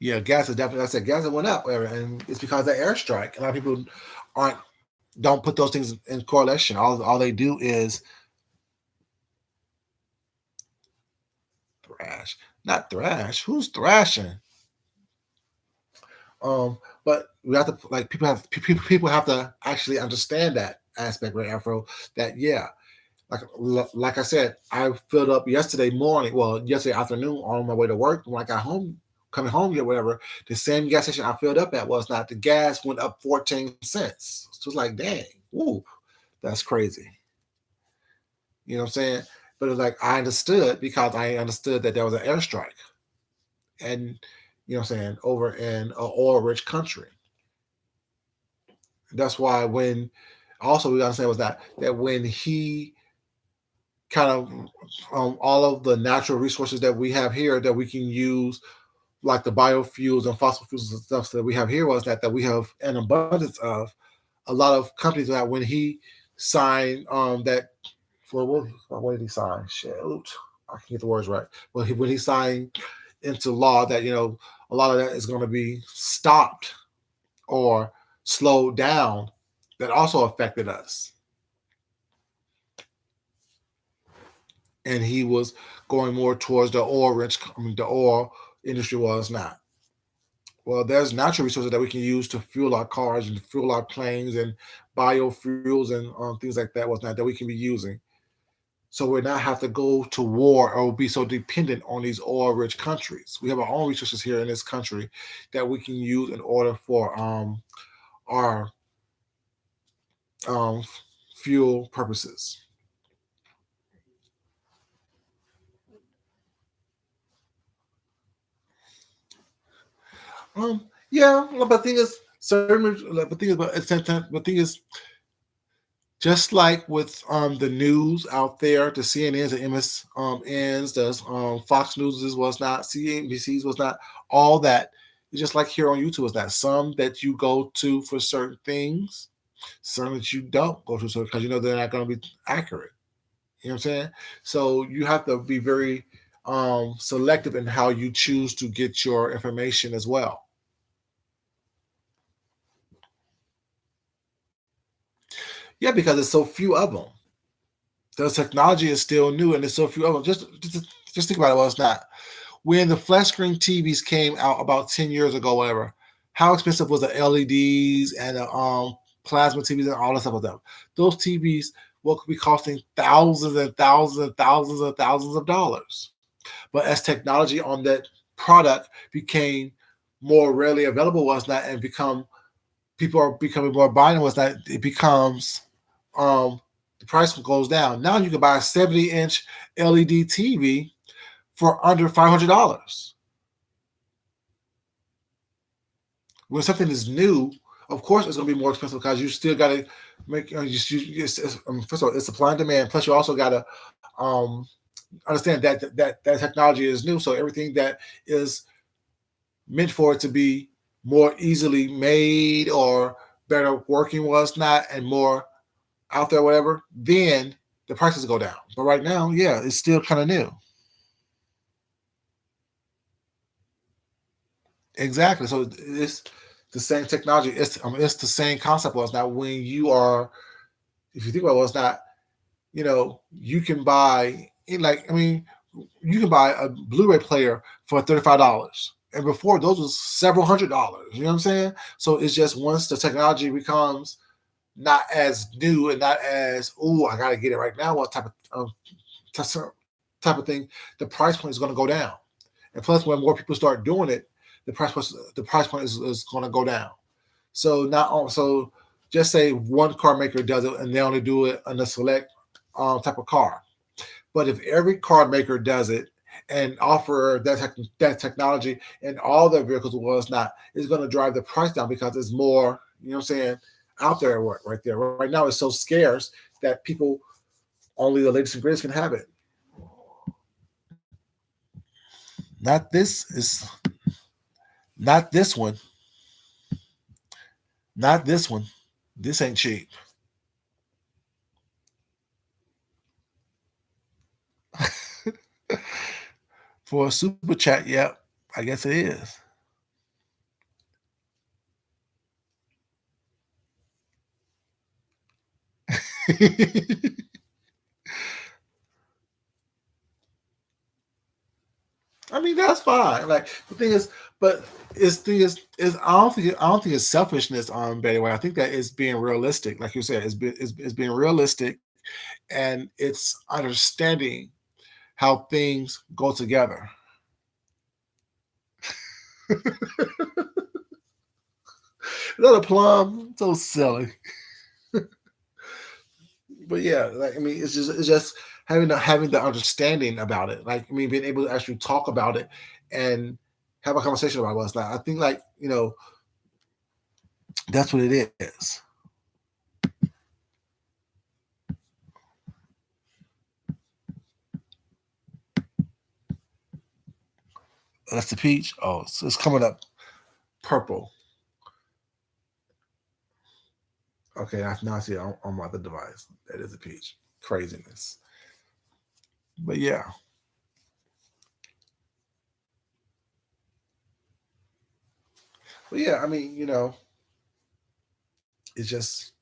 Yeah, gas is definitely. Like I said gas went up, and it's because of the airstrike. A lot of people aren't. don't put those things in correlation. All they do is thrash, not thrash. Who's thrashing? Um, but we have to like people have to actually understand that aspect, right, Afro? That yeah, like I said, I filled up yesterday morning, well, yesterday afternoon on my way to work. When I got home, coming home, yet whatever, the same gas station I filled up at was not. The gas went up 14 cents. So it's like, dang, ooh, that's crazy. You know what I'm saying? But it's like I understood because I understood that there was an airstrike, and you know what I'm saying, over in an oil-rich country. That's why when also we gotta say was that when he kind of all of the natural resources that we have here that we can use, like the biofuels and fossil fuels and stuff that we have here, was that we have an abundance of. A lot of companies that when he signed that for what did he sign? Shoot, I can't get the words right. Well, when he signed into law that a lot of that is going to be stopped or slowed down, that also affected us. And he was going more towards the oil rich. I mean, the oil industry was not. Well, there's natural resources that we can use to fuel our cars and fuel our planes and biofuels and things like that was not that we can be using. So we're not have to go to war or be so dependent on these oil-rich countries. We have our own resources here in this country that we can use in order for our um, fuel purposes. Um, yeah, but the thing is, certain, like, the thing is, but at the same time, the thing is, just like with the news out there, the CNNs, the MSNs, the Fox News was not, CNBC's was not, all that. It's just like here on YouTube is that some that you go to for certain things, some that you don't go to because you know they're not going to be accurate. You know what I'm saying? So you have to be very selective in how you choose to get your information as well. Yeah, because there's so few of them. The technology is still new, and there's so few of them. Just think about it. Well, it's not. When the flat screen TVs came out about 10 years ago, whatever, how expensive was the LEDs and the plasma TVs and all that stuff like that? Those TVs will be costing thousands and thousands and thousands and thousands of dollars. But as technology on that product became more readily available, was not, and become people are becoming more buying, was that it becomes um the price goes down. Now you can buy a 70-inch LED TV for under $500. When something is new, of course it's going to be more expensive because you still got to make. First of all, it's supply and demand. Plus, you also got to um, understand that technology is new, so everything that is meant for it to be more easily made or better working was not, and more out there, whatever. Then the prices go down. But right now, yeah, it's still kind of new. Exactly. So it's the same technology. It's the same concept. Was not when you are. If you think about it, was not. You can buy like you can buy a Blu-ray player for $35. And before those was several $100s. You know what I'm saying? So it's just once the technology becomes not as new and not as I gotta get it right now. What type of thing? The price point is going to go down. And plus, when more people start doing it, the price point is going to go down. So not so just say one car maker does it and they only do it on a select type of car. But if every car maker does it and offer that technology in all their vehicles, was not, it's going to drive the price down because it's more, you know what I'm saying, out there right there. Right now, it's so scarce that people only the latest and greatest can have it. Not this is not this one. Not this one. This ain't cheap. For a super chat, yep, I guess it is. I mean, that's fine. Like the thing is, but is I don't think it's selfishness on Betty White. I think that it's being realistic, like you said, it's being realistic, and it's understanding how things go together. Not a plum, so silly. But yeah, like I mean, it's just having the understanding about it. Like I mean, being able to actually talk about it and have a conversation about what's like. I think like that's what it is. That's the peach. Oh, so it's coming up purple. Okay, I now see it on my other device. That is a peach. Craziness. But yeah, but yeah. I mean, it's just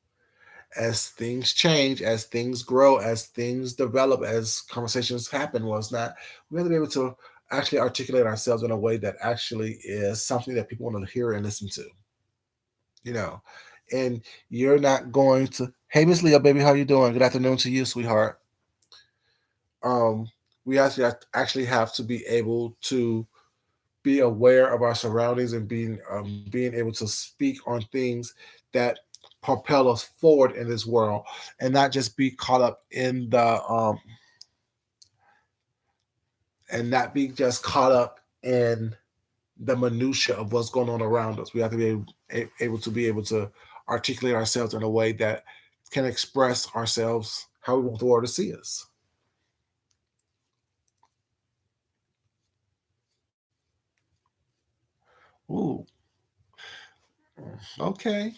as things change, as things grow, as things develop, as conversations happen, was not we have to be able to actually articulate ourselves in a way that actually is something that people want to hear and listen to. You know, and you're not going to. Hey, Miss Leo, baby, how you doing? Good afternoon to you, sweetheart. Um, we actually have to be able to be aware of our surroundings and being able to speak on things that propel us forward in this world, and not just be caught up in the and not be just caught up in the minutia of what's going on around us. We have to be able to articulate ourselves in a way that can express ourselves how we want the world to see us. Ooh, okay.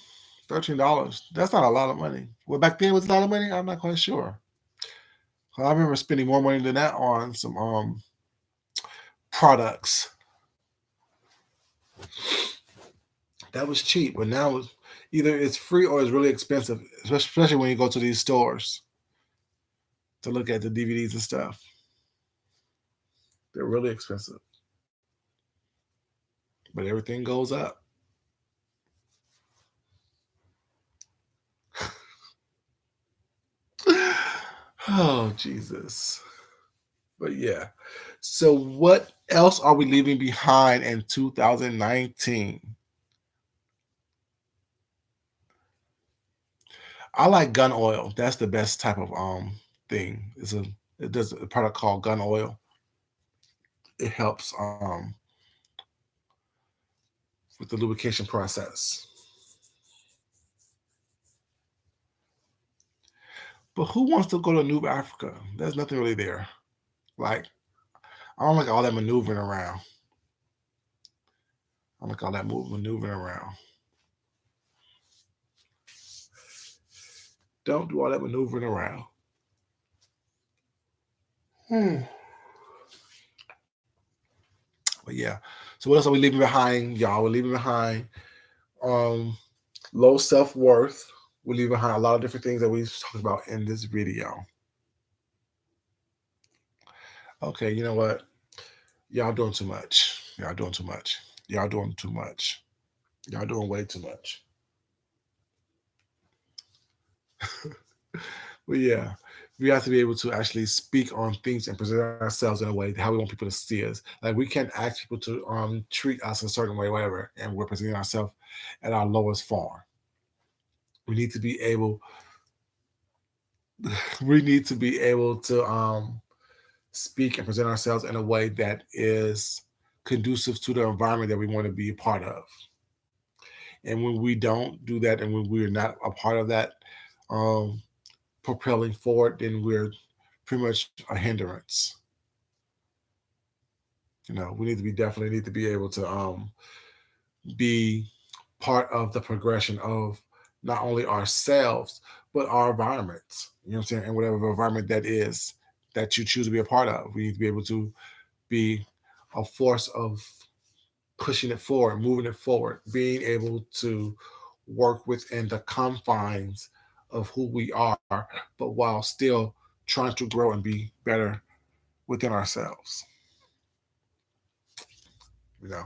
$13. That's not a lot of money. Well, back then it was a lot of money. I'm not quite sure. I remember spending more money than that on some products. That was cheap, but now either it's free or it's really expensive, especially when you go to these stores to look at the DVDs and stuff. They're really expensive, but everything goes up. Oh, Jesus. But yeah. So, what else are we leaving behind in 2019? I like gun oil. That's the best type of thing. It does a product called gun oil. It helps with the lubrication process. But who wants to go to New Africa? There's nothing really there. Like I don't like all that maneuvering around. I don't like all that maneuvering around. Don't do all that maneuvering around. Hmm. But yeah. So what else are we leaving behind, y'all? We're leaving behind um low self worth. We're leaving behind a lot of different things that we talked about in this video. Okay, you know what? Y'all doing too much. Y'all doing too much. Y'all doing too much. Y'all doing way too much. But yeah, we have to be able to actually speak on things and present ourselves in a way how we want people to see us. Like we can't ask people to treat us a certain way, whatever, and we're presenting ourselves at our lowest form. We need to be able. We need to be able to speak and present ourselves in a way that is conducive to the environment that we want to be a part of. And when we don't do that, and when we're not a part of that, um, propelling forward, then we're pretty much a hindrance. We need to be definitely need to be able to be part of the progression of not only ourselves but our environments. You know what I'm saying? And whatever environment that is that you choose to be a part of, we need to be able to be a force of pushing it forward, moving it forward, being able to work within the confines of who we are, but while still trying to grow and be better within ourselves. You know.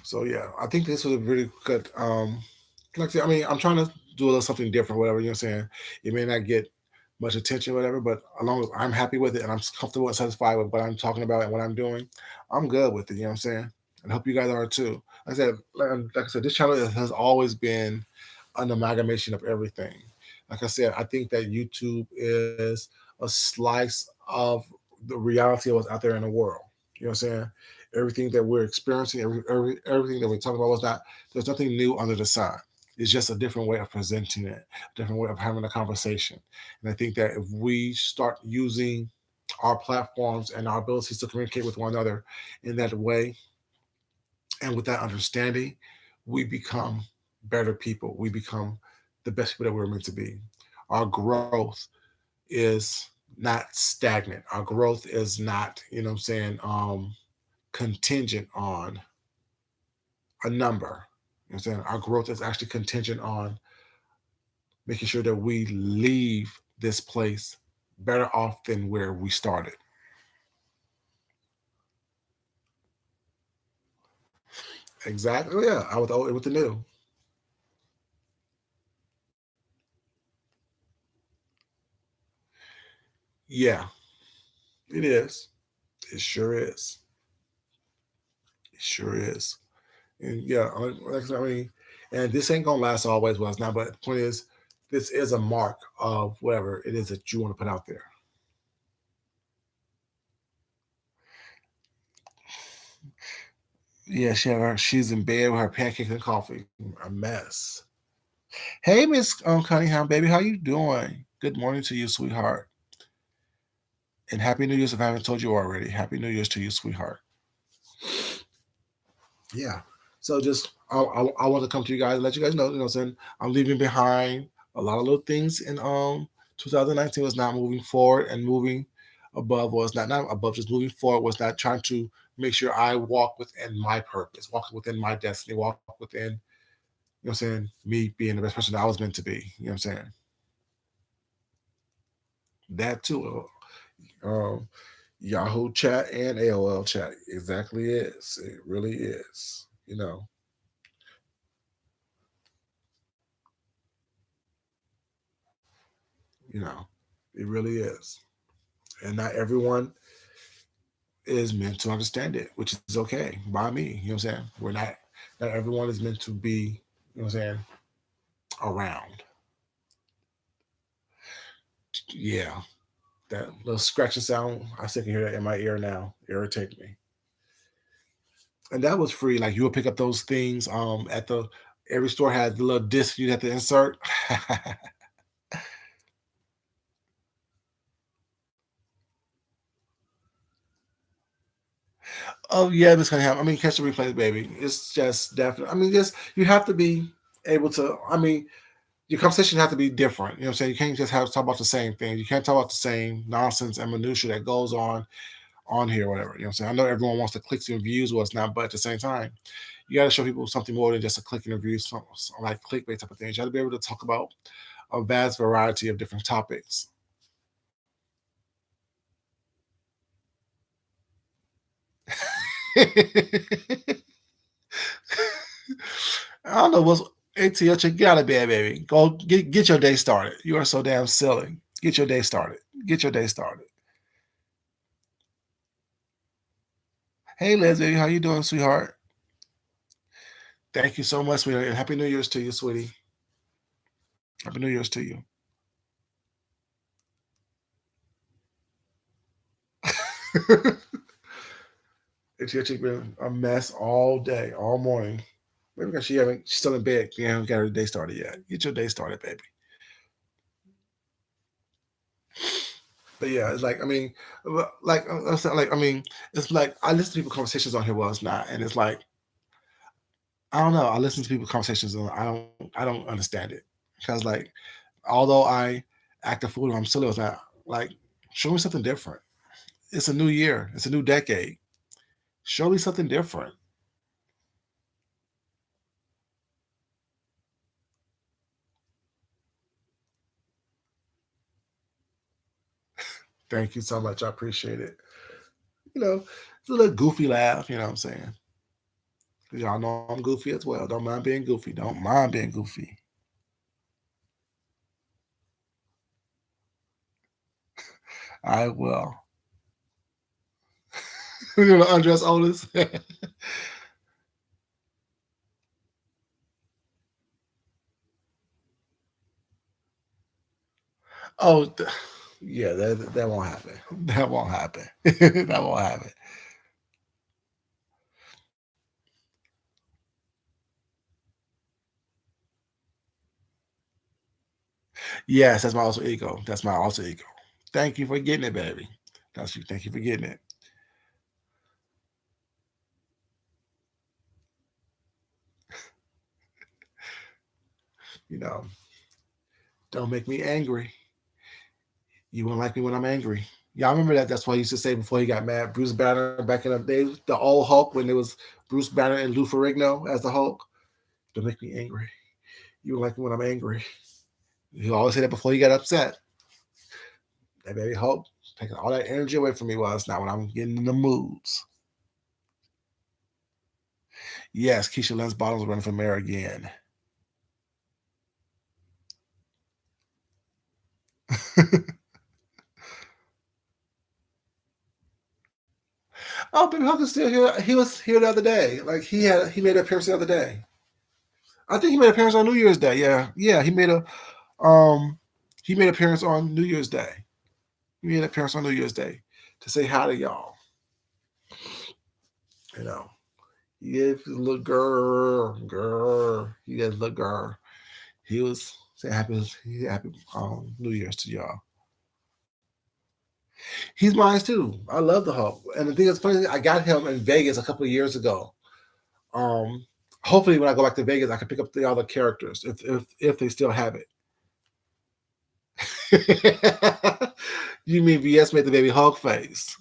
So yeah, I think this was a really good. Like I said, I mean, I'm trying to do a little something different, whatever. You know what I'm saying? It may not get much attention, whatever, but as long as I'm happy with it and I'm comfortable and satisfied with what I'm talking about and what I'm doing, I'm good with it. You know what I'm saying? And I hope you guys are too. Like I said, this channel has always been an amalgamation of everything. Like I said, I think that YouTube is a slice of the reality of what's out there in the world. You know what I'm saying? Everything that we're experiencing, everything that we're talking about was not. There's nothing new under the sun. It's just a different way of presenting it, a different way of having a conversation. And I think that if we start using our platforms and our abilities to communicate with one another in that way and with that understanding, we become better people. We become the best people that we're meant to be. Our growth is not stagnant. Our growth is not, you know what I'm saying, contingent on a number. You know what I'm saying? Our growth is actually contingent on making sure that we leave this place better off than where we started. Exactly. Oh, yeah. I with the old with the new. Yeah, it is. It sure is. It sure is. And yeah, I mean, and this ain't gonna last always. Well, it's not. But the point is, this is a mark of whatever it is that you want to put out there. Yeah, she's in bed with her pancakes and coffee. A mess. Hey, Miss Cunningham, baby, how you doing? Good morning to you, sweetheart. And Happy New Year's if I haven't told you already. Happy New Year's to you, sweetheart. Yeah. So just I want to come to you guys, let you guys know, you know, what I'm saying I'm leaving behind a lot of little things in 2019 was not moving forward and moving above was not above, just moving forward was not trying to make sure I walk within my purpose, walk within my destiny, walk within, you know what I'm saying, me being the best person that I was meant to be. You know what I'm saying? That too. Um, Yahoo chat and AOL chat. Exactly is. It really is. You know, you know, it really is. And not everyone is meant to understand it, which is okay by me. You know what I'm saying? We're not everyone is meant to be, you know what I'm saying, around. Yeah. That little scratching sound, I still can hear that in my ear now. Irritate me. And that was free. Like you would pick up those things at the every store had the little disc you'd have to insert. Oh yeah, Miss Cunningham. I mean, catch the replays, baby. It's just definitely. I mean, just you have to be able to. I mean, your conversation have to be different. You know what I'm saying? You can't just have talk about the same thing. You can't talk about the same nonsense and minutia that goes on here, whatever. You know what I'm saying? I know everyone wants to clicks and views, well, it's not, but at the same time, you got to show people something more than just a click and review, like clickbait type of things. You got to be able to talk about a vast variety of different topics. I don't know what's ATL. Get out of bed, baby. Go get your day started. You are so damn silly. Get your day started. Get your day started. Hey, Les, baby, how you doing, sweetheart? Thank you so much, sweetheart, and Happy New Year's to you, sweetie. Happy New Year's to you. It's your chick been a mess all day, all morning. Maybe because she's still in bed. You haven't got her day started yet. Get your day started, baby. But yeah, it's like I mean, I'm saying, like I mean, it's like I listen to people conversations on here. Well, it's not, and it's like I don't know. I listen to people conversations and I don't understand it because like although I act a fool, I'm silly. It's not like show me something different. It's a new year. It's a new decade. Show me something different. Thank you so much. I appreciate it. You know, it's a little goofy laugh. You know what I'm saying? 'Cause y'all know I'm goofy as well. Don't mind being goofy. Don't mind being goofy. I will. You're gonna undress Otis. Oh, yeah, that won't happen. That won't happen. That won't happen. Yes, that's my alter ego. That's my alter ego. Thank you for getting it, baby. That's you. Thank you for getting it. You know, don't make me angry. You won't like me when I'm angry. Y'all remember that? That's what he used to say before he got mad. Bruce Banner back in the day, the old Hulk when it was Bruce Banner and Lou Ferrigno as the Hulk. Don't make me angry. You won't like me when I'm angry. He always say that before he got upset. That baby Hulk taking all that energy away from me while it's not when I'm getting in the moods. Yes, Keisha Lance Bottoms running for mayor again. Oh, Baby Hulk is still here. He was here the other day. Like he made an appearance the other day. I think he made an appearance on New Year's Day. Yeah, yeah. Um he made an appearance on New Year's Day. He made an appearance on New Year's Day to say hi to y'all. You know, he is a little girl. He is a little girl. He was saying happy New Year's to y'all. He's mine too. I love the Hulk. And the thing is funny, I got him in Vegas a couple of years ago. Um, Hopefully when I go back to Vegas, I can pick up the other characters if they still have it. You mean VS made the baby Hulk face?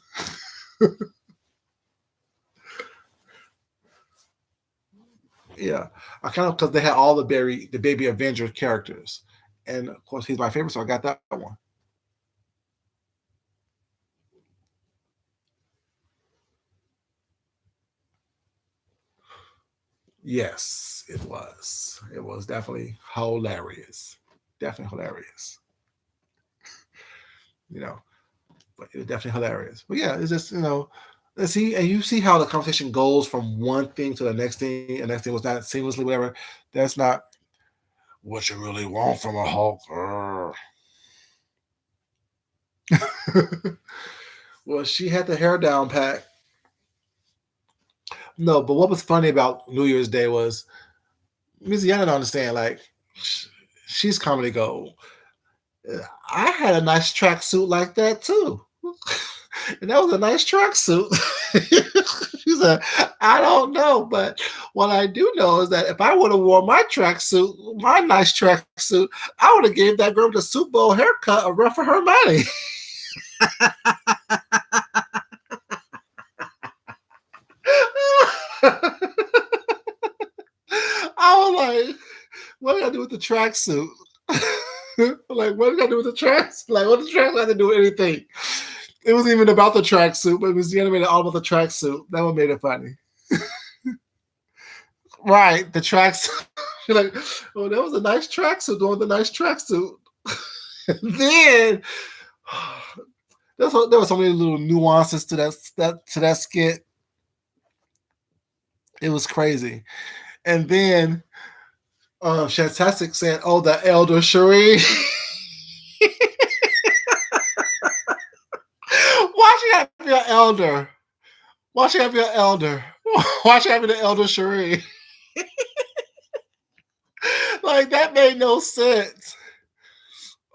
Yeah, I kind of because they had all the baby Avenger characters, and of course he's my favorite, so I got that one. Yes, it was. It was definitely hilarious. Definitely hilarious. You know, but it was definitely hilarious. But yeah, it's just let's see, and you see how the conversation goes from one thing to the next thing, and next thing was not seamlessly whatever. That's not what you really want from a Hulk. Well, she had the hair down pat. No, but what was funny about New Year's Day was Missy. I don't understand. Like, she's comedy gold. I had a nice tracksuit like that too. And that was a nice tracksuit. She said, I don't know, but what I do know is that if I would have worn my tracksuit, my nice tracksuit, I would have gave that girl the Super Bowl haircut a run for her money. I was like, what did I do with the tracksuit? Like, what did I do with the tracks? Like, what did the tracks have to do with anything? It wasn't even about the tracksuit, but it was the animated all about the tracksuit. That one made it funny. Right, the tracks. You're like, oh, that was a nice tracksuit, doing the nice tracksuit. Then there was so many little nuances to that skit. It was crazy. And then Shantastic said, "Oh, the Elder Cherie." Why she have to be an elder? Why she have to be an elder? Why she have to be the Elder Cherie? Like that made no sense.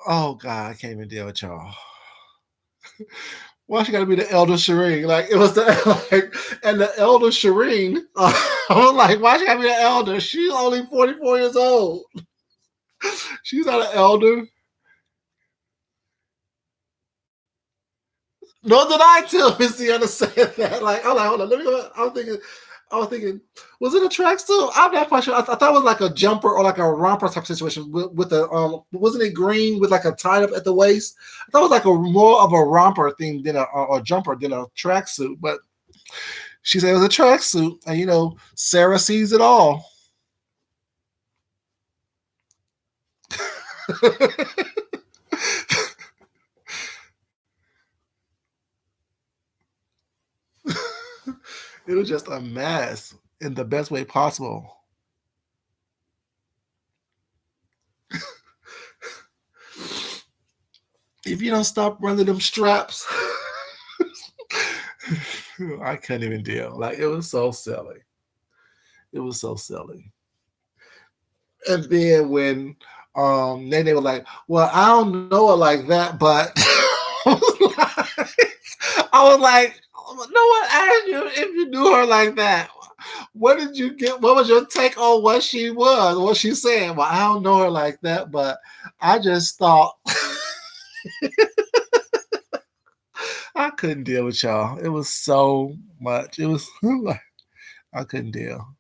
Oh God, I can't even deal with y'all. Why she got to be the Elder Shireen? Like it was the like, and the Elder Shireen. I was like, why she got to be the elder? She's only 44 years old. She's not an elder. Nor did I tell Miss Deanna said that. Like, I'm like, hold on, let me go. I'm thinking. I was thinking, was it a tracksuit? I'm not quite sure. I thought it was like a jumper or like a romper type situation with a wasn't it green with like a tie up at the waist? I thought it was like a more of a romper thing than a jumper than a tracksuit. But she said it was a tracksuit, and Sarah sees it all. It was just a mess in the best way possible. If you don't stop running them straps, I couldn't even deal. Like it was so silly. It was so silly. And then when then they were like, "Well, I don't know her like that," but I was like, "No one asked you if you knew her like that. What did you get? What was your take on what she was? What she saying? Well, I don't know her like that, but I just thought I couldn't deal with y'all. It was so much. It was like I couldn't deal.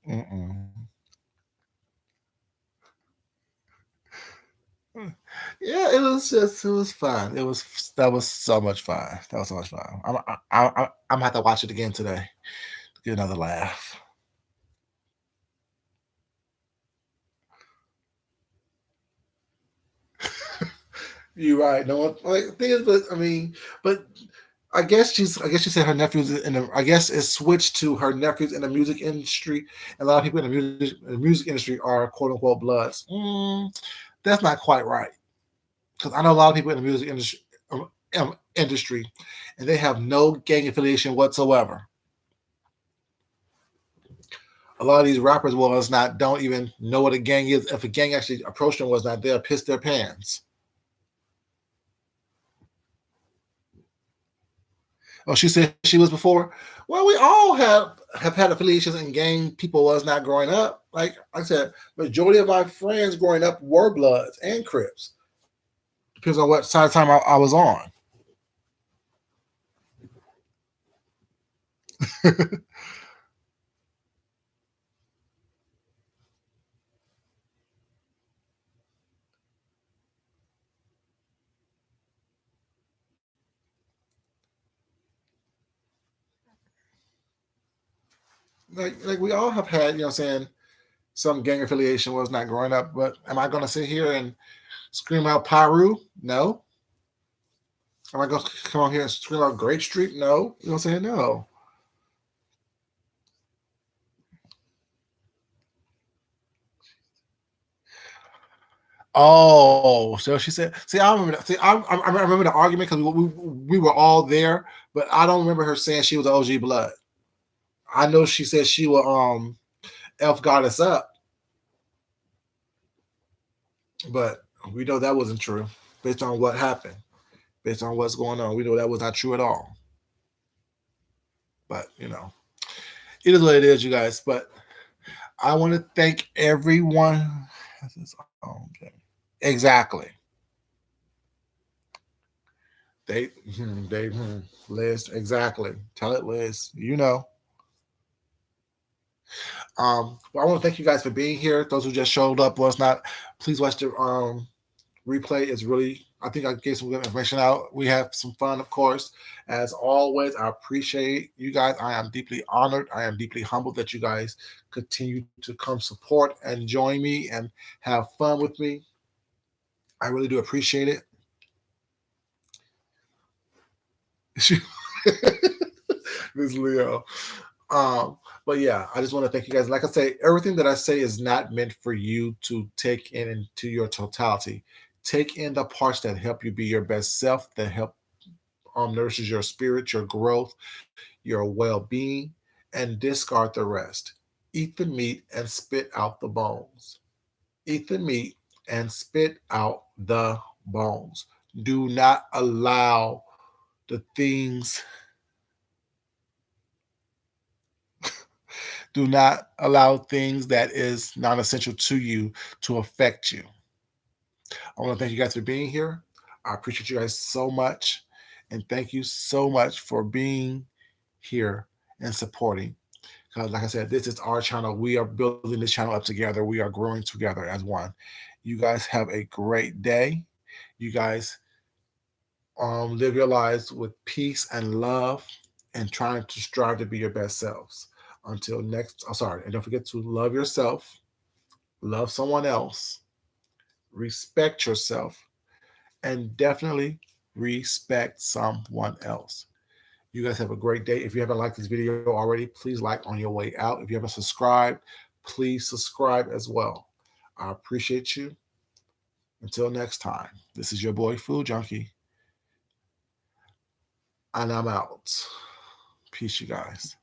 Mm-mm. Yeah, it was fun. That was so much fun. That was so much fun. I'm gonna have to watch it again today to get another laugh. You're right. No one like thing is, but I mean, but I guess she said her nephews in the I guess it switched to her nephews in the music industry. And a lot of people in the music industry are quote unquote bloods. That's not quite right because I know a lot of people in the music industry, and they have no gang affiliation whatsoever. A lot of these rappers was not don't even know what a gang is. If a gang actually approached them was not there, piss their pants. Oh, she said she was before. Well, we all have had affiliations in gang people was not growing up. Like I said, majority of my friends growing up were Bloods and Crips. Depends on what side of time I was on. Like we all have had, saying some gang affiliation was not growing up. But am I gonna sit here and scream out Pyru? No. Am I gonna come on here and scream out Great Street? No. You know what I'm saying? No. Oh, so she said. See, I remember. That. See, I remember the argument because we were all there, but I don't remember her saying she was OG blood. I know she said she will elf goddess up, but we know that wasn't true based on what happened, based on what's going on. We know that was not true at all. But it is what it is, you guys. But I want to thank everyone. Okay. Exactly. They, they, Liz. Exactly. Tell it, Liz. Well, I want to thank you guys for being here. Those who just showed up was not. Please watch the replay. It's really. I think I gave some good information out. We have some fun, of course. As always, I appreciate you guys. I am deeply honored. I am deeply humbled that you guys continue to come support and join me and have fun with me. I really do appreciate it. Miss Leo. Um, but yeah, I just want to thank you guys. Like I say, everything that I say is not meant for you to take in into your totality. Take in the parts that help you be your best self, that help nourishes your spirit, your growth, your well-being, and discard the rest. Eat the meat and spit out the bones. Eat the meat and spit out the bones. Do not allow the things do not allow things that is non-essential to you to affect you. I want to thank you guys for being here. I appreciate you guys so much. And thank you so much for being here and supporting. Because, like I said, this is our channel. We are building this channel up together. We are growing together as one. You guys have a great day. You guys live your lives with peace and love and trying to strive to be your best selves. Until next, oh, sorry, and don't forget to love yourself, love someone else, respect yourself, and definitely respect someone else. You guys have a great day. If you haven't liked this video already, please like on your way out. If you haven't subscribed, please subscribe as well. I appreciate you. Until next time, this is your boy Food Junkie, and I'm out. Peace, you guys.